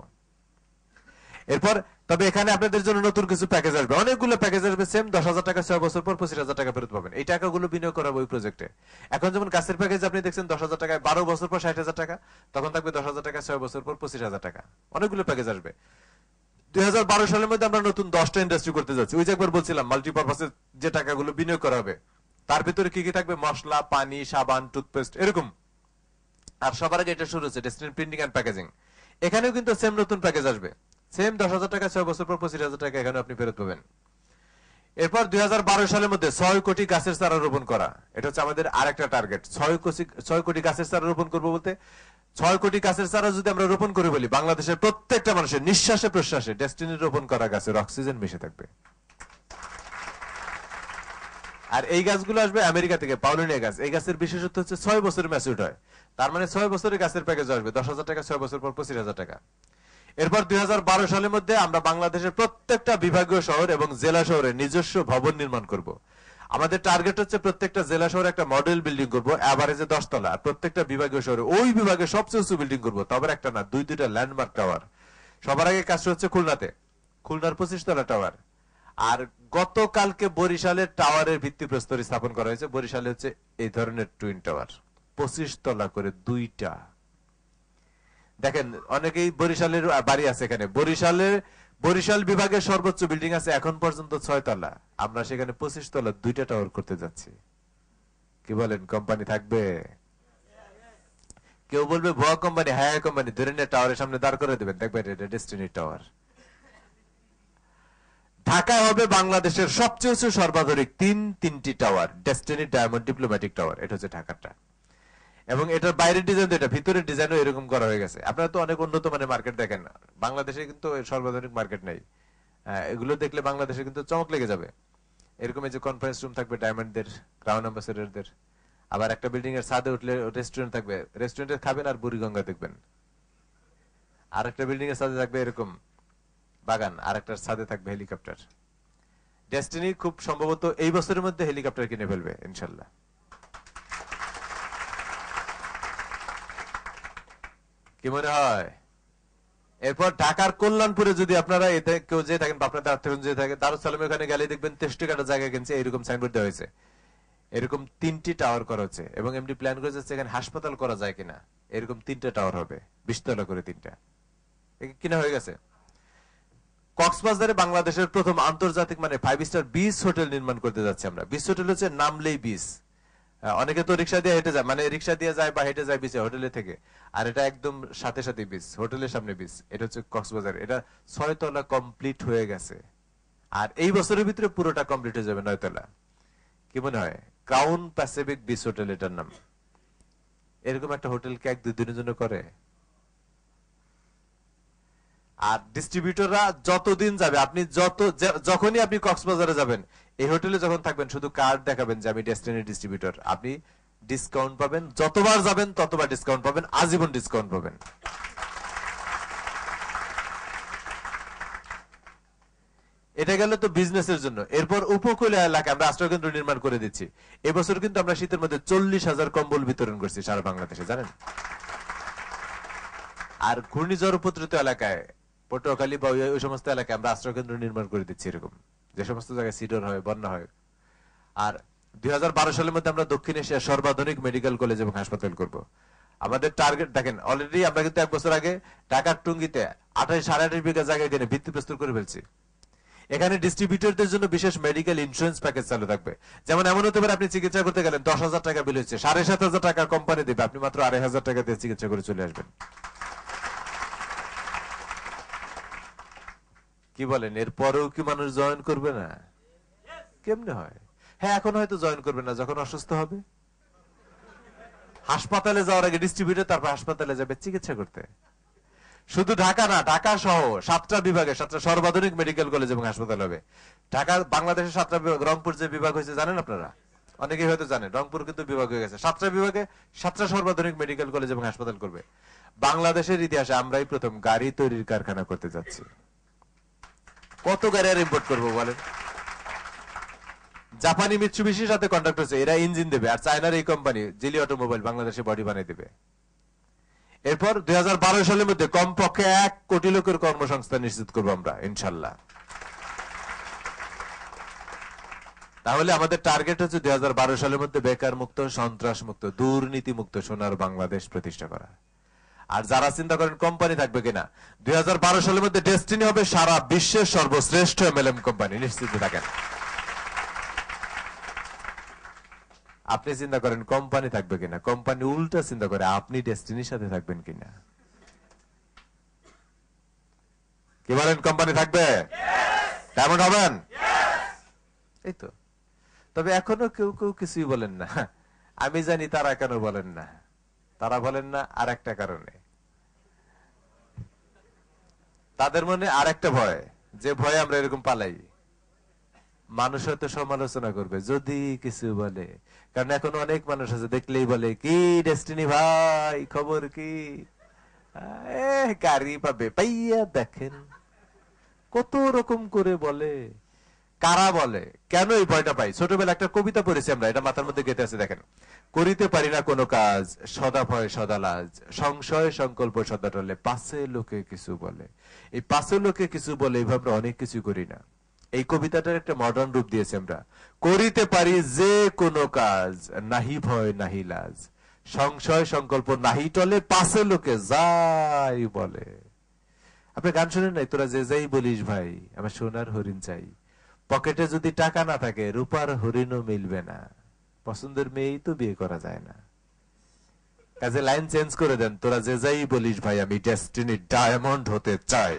এরপর তবে এখানে আপনাদের জন্য নতুন কিছু প্যাকেজ আসবে, অনেকগুলো প্যাকেজ আসবে। সেম 10,000 টাকা 6 বছর পর 25,000 টাকা ফেরত পাবেন। এই টাকাগুলো বিনিয়োগ করা ওই প্রজেক্টে। এখন যেমন গাছের প্যাকেজ আপনি দেখছেন 10,000 টাকায় 12 বছর পর 60,000 টাকা, তখন থাকবে 10,000 টাকা 6 বছর পর 25,000 টাকা। অনেকগুলো প্যাকেজ আসবে। 2012 সালের মধ্যে আমরা নতুন 10টা ইন্ডাস্ট্রি করতে যাচ্ছি। ওই যে একবার বলছিলাম মাল্টিপারপাসে যে টাকাগুলো বিনিয়োগ করা হবে, তার ভিতরে কি কি থাকবে? মশলা, পানি, সাবান, টুথপেস্ট, এরকম। আর সবার আগে এটা শুরু হচ্ছে ডেস্টিনি প্রিন্টিং এন্ড প্যাকেজিং। এখানেও কিন্তু সেম নতুন প্যাকেজ আসবে। সেম 10,000 টাকা 6 বছর পর 25,000 টাকা এখানে আপনি ফেরত পাবেন। এরপর 2012 সালের মধ্যে 6 কোটি গাছের চারা রোপণ করা, এটা হচ্ছে আমাদের আরেকটা টার্গেট। 6 কোটি গাছের চারা রোপণ করবো বলতে 6 কোটি গাছের চারা যদি আমরা রোপণ করে বলি, বাংলাদেশের প্রত্যেকটা মানুষের নিঃশ্বাসে প্রশ্বাসে ডেস্টিনি রোপণ করা গাছের অক্সিজেন মিশে থাকবে। আর এই গাছগুলো আসবে আমেরিকা থেকে, পাউলিনিয়া গাছ। এই গাছের বিশেষত্ব হচ্ছে 6 বছরে ম্যাচিউরড হয়। তার মানে 6 বছরের গাছের প্যাকেজ আসবে 10,000 টাকা, 6 বছর পর 25,000 টাকা। এরপর 2012 সালের মধ্যে আমরা বাংলাদেশের প্রত্যেকটা বিভাগীয় শহর এবং জেলা শহরে নিজস্ব ভবন নির্মাণ করব। আমাদের টার্গেট হচ্ছে প্রত্যেকটা জেলা শহরে একটা মডেল বিল্ডিং করব, এভারেজে 10 তলা। আর প্রত্যেকটা বিভাগীয় শহরে ওই বিভাগে সবচেয়ে উঁচু বিল্ডিং করব, তবে একটা না, দুইটা ল্যান্ডমার্ক টাওয়ার। সবার আগে কাজ হচ্ছে খুলনাতে, খুলনার 25 তলা টাওয়ার। আর গতকালকে বরিশালের টাওয়ারের ভিত্তিপ্রস্তর স্থাপন করা হয়েছে। বরিশালে হচ্ছে এই ধরনের টুইন টাওয়ার, 25 তলা করে দুইটা। দেখেন, অনেকেই বরিশালের বাড়ি আছে এখানে। বরিশাল বিভাগের সর্বোচ্চ বিল্ডিং আছে এখন পর্যন্ত 6 তলা। আমরা সেখানে 25 তলা দুইটা টাওয়ার করতে যাচ্ছি। কি বলেন, কোম্পানি থাকবে? কেউ বলবে ভুয়া কোম্পানি, হ্যাঁ কোম্পানি, ধরে নিয়ে টাওয়ারের সামনে দাঁড় করে দেবেন, দেখবেন এটা ডেস্টিনি টাওয়ার। ঢাকায় হবে বাংলাদেশের সবচেয়ে উঁচু সর্বাধিক তিনটি tower, destiny diamond diplomatic tower. এটা হচ্ছে ঢাকাটা। এবং এটার বাইরের ডিজাইন তো এটা, ভিতরের ডিজাইনও এরকম করা হয়ে গেছে। আপনারা তো অনেক উন্নত মানের মার্কেট দেখেন, বাংলাদেশে কিন্তু সর্বাধুনিক মার্কেট নেই। এগুলো দেখলে বাংলাদেশে কিন্তু চমক লেগে যাবে। এরকম এই যে কনফারেন্স রুম থাকবে ডায়মন্ডদের, ক্রাউন অ্যাম্বাসেডরদের। আবার একটা বিল্ডিং এর ছাদে উঠলে রেস্টুরেন্ট থাকবে, রেস্টুরেন্টে খাবেন আর বুড়িগঙ্গা দেখবেন। আর একটা বিল্ডিং এর ছাদে থাকবে এরকম বাগান, আর একটার ছাদে থাকবে হেলিকপ্টার। ডেস্টিনি খুব সম্ভবত এই বছরের মধ্যে হেলিকপ্টার কিনে ফেলবে ইনশাল্লাহ। কি মনে হয়? এরপর ঢাকার কল্যাণপুরে যদি আপনারা এতে কেউ যে থাকেন, আপনাদের আত্মীয় যে থাকে, দারুস সালামের ওখানে গেলে দেখবেন 63 কাটা জায়গা কিনছে, এরকম সাইনবোর্ড দেওয়া হয়েছে। এরকম 3টি টাওয়ার করা হচ্ছে এবং এমডি প্ল্যান করে যাচ্ছে এখানে হাসপাতাল করা যায় কিনা। এরকম 3টা টাওয়ার হবে, 20 তলা করে 3টা, কিনা হয়ে গেছে। কক্সবাজারে বাংলাদেশের প্রথম আন্তর্জাতিক মানে 5 স্টার বিচ হোটেল নির্মাণ করতে যাচ্ছে আমরা। বিচ হোটেল হচ্ছে নামলেই বিচ। অনেকে তো রিক্সা দিয়ে হেঁটে যায়, মানে রিক্সা দিয়ে যায় বা হেঁটে যায় বিচে, হোটেলে থেকে। আর এটা একদম সাথে সাথে বিচ, হোটেলের সামনে বিচ। এটা হচ্ছে কক্সবাজার। এটা 6 তলা কমপ্লিট হয়ে গেছে। আর এই বছরের ভিতরে পুরোটা কমপ্লিট হয়ে যাবে 9 তলা। কি মনে হয়? ক্রাউন প্যাসিফিক বিচ হোটেল এটার নাম। এরকম একটা হোটেল কি 1-2 দিনের জন্য করে? আর ডিস্ট্রিবিউটররা যতদিন যাবে, আপনি যখনই আপনি কক্সবাজারে যাবেন, এই হোটেলে যখন থাকবেন, শুধু কার্ড দেখাবেন যে আমি ডেস্টিনি ডিস্ট্রিবিউটর, আপনি ডিসকাউন্ট পাবেন। যতবার যাবেন ততবার ডিসকাউন্ট পাবেন, আজীবন ডিসকাউন্ট পাবেন। এটা গেল তো বিজনেসের জন্য। এরপর উপকূলীয় এলাকায় আমরা আশ্রয়কেন্দ্র নির্মাণ করে দিচ্ছি। এবছর কিন্তু আমরা শীতের মধ্যে 40,000 কম্বল বিতরণ করছি সারা বাংলাদেশে, জানেন? আর ঘূর্ণিঝড় উপদ্রুত এলাকায়, পটুয়াখালী বা ওই সমস্ত এলাকায় আমরা আশ্রয়কেন্দ্র নির্মাণ করে দিচ্ছি, এরকম যে সমস্ত জায়গায় সিডর হয়, বন্যা হয়। আর 2012 সালের মধ্যে আমরা দক্ষিণ এশিয়ার সর্বাধুনিক মেডিকেল কলেজ এবং হাসপাতাল করব। আমাদের টার্গেট দেখেন, অলরেডি আমরা কিন্তু 1 বছর আগে ঢাকার টুঙ্গিতে 28-28.5 বিঘা জায়গা কিনে ভিত্তিপ্রস্তর করে ফেলছি। এখানে ডিস্ট্রিবিউটরদের জন্য বিশেষ মেডিকেল ইন্স্যুরেন্স প্যাকেজ চালু থাকবে। যেমন এমন হতে পারে আপনি চিকিৎসা করতে গেলেন, 10,000 টাকা বিল হচ্ছে, 7,500 টাকা কোম্পানি দেবে, আপনি মাত্র 2,500 টাকা দিয়ে চিকিৎসা করে চলে আসবেন। কি বলেন? এরপরেও কি মানুষ জয়েন করবে না? কেমনে হয়? হ্যাঁ, এখন হয়তো জয়েন করবে না, যখন অসুস্থ হবে। হাসপাতালে যাওয়ার আগে ডিস্ট্রিবিউটর, তারপর হাসপাতালে যাবে চিকিৎসা করতে। শুধু ঢাকা না, ঢাকা সহ 7টা বিভাগে 7টা সর্বাধুনিক মেডিকেল কলেজ এবং হাসপাতাল হবে। ঢাকা বাংলাদেশের 7টা বিভাগ, রংপুর যে বিভাগ হয়েছে জানেন আপনারা? অনেকেই হয়তো জানেন, রংপুর কিন্তু বিভাগ হয়ে গেছে। 7টা বিভাগে 7টা সর্বাধুনিক মেডিকেল কলেজ এবং হাসপাতাল করবে। বাংলাদেশের ইতিহাসে আমরাই প্রথম গাড়ি তৈরির কারখানা করতে যাচ্ছি। কত গাড়ি আর ইম্পোর্ট করবো বলেন? জাপানি মিৎসুবিশির সাথে কন্ট্রাক্ট হচ্ছে, এরা ইঞ্জিন দেবে। আর চায়নার এই কোম্পানি জিলি অটোমোবাইল বাংলাদেশে বডি বানিয়ে দেবে। এরপর 2012 সালের মধ্যে কমপক্ষে 1 কোটি লোকের কর্মসংস্থান নিশ্চিত করবো আমরা ইনশাল্লাহ। তাহলে আমাদের টার্গেট হচ্ছে 2012 সালের মধ্যে বেকার মুক্ত, সন্ত্রাস মুক্ত, দুর্নীতি মুক্ত সোনার বাংলাদেশ প্রতিষ্ঠা করা। আর যারা চিন্তা করেন কোম্পানি থাকবে কিনা, 2012 সালের মধ্যে ডেস্টিনি হবে সারা বিশ্বের সর্বশ্রেষ্ঠ এমএলএম কোম্পানি, নিশ্চিত থাকেন। আপনি চিন্তা করেন কোম্পানি থাকবে কিনা, কোম্পানি উল্টা চিন্তা করে আপনি ডেস্টিনির সাথে থাকবেন কিনা। কি বলেন, কোম্পানি থাকবে? কেমন হবেন? এই তো। তবে এখনো কেউ কেউ কিছুই বলেন না। আমি জানি তারা কেন বলেন না। তারা বলেন না আর একটা কারণে। তাদের মনে আর একটা ভয়, যে ভয়ে আমরা এরকম পালাই। মানুষ হয়তো সমালোচনা করবে যদি কিছু বলে, কারণ এখন অনেক মানুষ আছে দেখলেই বলে কি ডেস্টিনি ভাই খবর কি, গাড়ি পাবে পাইয়া দেখেন, কত রকম করে বলে। কারা বলে, কেন এই ভয়টা পাই? ছোটবেলা একটা কবিতা পড়েছি আমরা, এটা মাথার মধ্যে গেঁথে আছে, দেখেন। করিতে পারি না কোনো কাজ, সদা ভয় সদা লাজ, সংশয় সংকল্প সদা টলে, পাশে লোকে কিছু বলে। এই পাশে লোকে কিছু বলে এইভাবে আমরা অনেক কিছু করি না। এই কবিতাটার একটা মডার্ন রূপ দিয়েছি আমরা, করিতে পারি যে কোনো কাজ, নাহি ভয় নাহি লাজ, সংশয় সংকল্প নাহি টলে, পাশে লোকে যাই বলে। আপনি গান শুনেন নাই, তোরা যে যাই বলিস ভাই আমার সোনার হরিণ চাই, পকেটে যদি টাকা না থাকে রূপার হরিণও মিলবে না, পছন্দের মেয়েই তো বিয়ে করা যায় না। কাজে লাইন চেঞ্জ করে দেন, তোরা যে যাই বলিস ভাই আমি ডেস্টিনি ডায়মন্ড হতে চাই।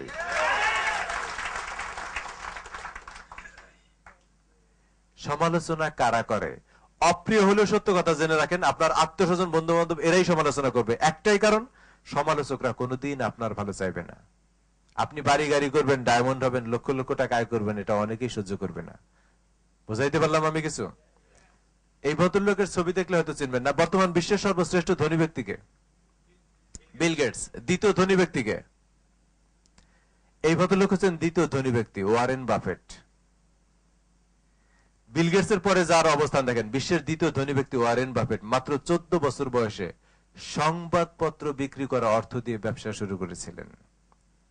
সমালোচনা কারা করে? অপ্রিয় হলেও সত্য কথা জেনে রাখেন, আপনার আত্মস্বজন বন্ধু বান্ধব এরাই সমালোচনা করবে। একটাই কারণ, সমালোচকরা কোনোদিন আপনার ভালো চাইবে না। আপনি বাড়ি গাড়ি করবেন, ডায়মন্ড হবেন, লক্ষ লক্ষ টাকা আয় করবেন, এটা অনেকেই সহ্য করবে না। বুঝাইতে পারলাম আমি কিছু? এই ভদ্রলোকের ছবি দেখলে হয়তো চিনবেন না। বর্তমান বিশ্বের সর্বশ্রেষ্ঠ ধনী ব্যক্তিকে, বিল গেটস। দ্বিতীয় ধনী ব্যক্তিকে, এই ভদ্রলোক হচ্ছেন দ্বিতীয় ধনী ব্যক্তি, ওয়ারেন বাফেট। বিল গেটসের পরে যার অবস্থান দেখেন, বিশ্বের দ্বিতীয় ধনী ব্যক্তি ওয়ারেন বাফেট মাত্র 14 বছর বয়সে সংবাদপত্র বিক্রি করা অর্থ দিয়ে ব্যবসা শুরু করেছিলেন।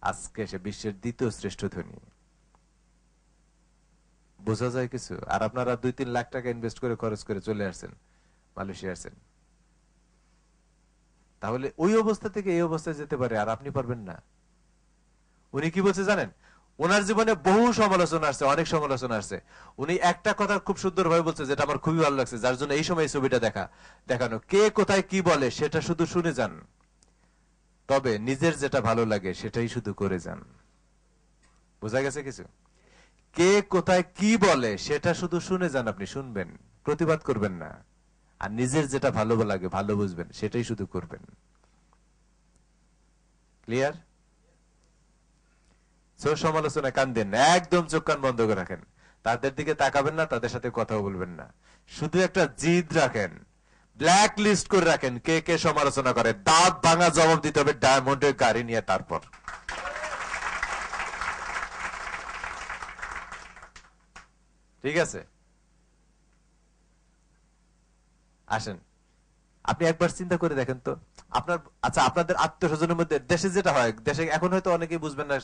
আজকে সে বিশ্বের দ্বিতীয় শ্রেষ্ঠ ধনী। বোঝা যায় কিছু? আর আপনারা 2-3 লাখ টাকা ইনভেস্ট করে খরচ করে চলে আসছেন, মালয়েশিয়া আসছেন। তাহলে ওই অবস্থা থেকে এই অবস্থায় যেতে পারে, আর আপনি পারবেন না। উনি কি বলছে জানেন? ওনার জীবনে বহু সমালোচনা আসছে, অনেক সমালোচনা আসছে। উনি একটা কথা খুব সুন্দর ভাবে বলছে, যেটা আমার খুবই ভালো লাগছে, যার জন্য এই সময় এই ছবিটা দেখানো। কে কোথায় কি বলে সেটা শুধু শুনে যান, তবে নিজের যেটা ভালো লাগে সেটাই শুধু করে যান। বোঝা গেছে কিছু? কে কোথায় কি বলে সেটা শুধু শুনে যান, আপনি শুনবেন, প্রতিবাদ করবেন না। আর নিজের যেটা ভালো লাগে, ভালো বুঝবেন, সেটাই শুধু করবেন। ক্লিয়ার? সমালোচনা কান দেন না, একদম চোখ কান বন্ধ করে রাখেন। তাদের দিকে তাকাবেন না, তাদের সাথে কথাও বলবেন না। শুধু একটা জিদ রাখেন, ব্ল্যাক লিস্ট করে রাখেন কে কে সমালোচনা করে। দাঁত ভাঙা জবাব দিতে হবে ডায়মন্ডের গাড়ি নিয়ে। তারপর ঠিক আছে? আসেন, আপনি একবার চিন্তা করে দেখেন তো, আপনার, আচ্ছা, আপনাদের আত্মীয় স্বজনের মধ্যে দেশে যেটা হয়, দেশে এখন হয়তো অনেকেই বুঝবেন না,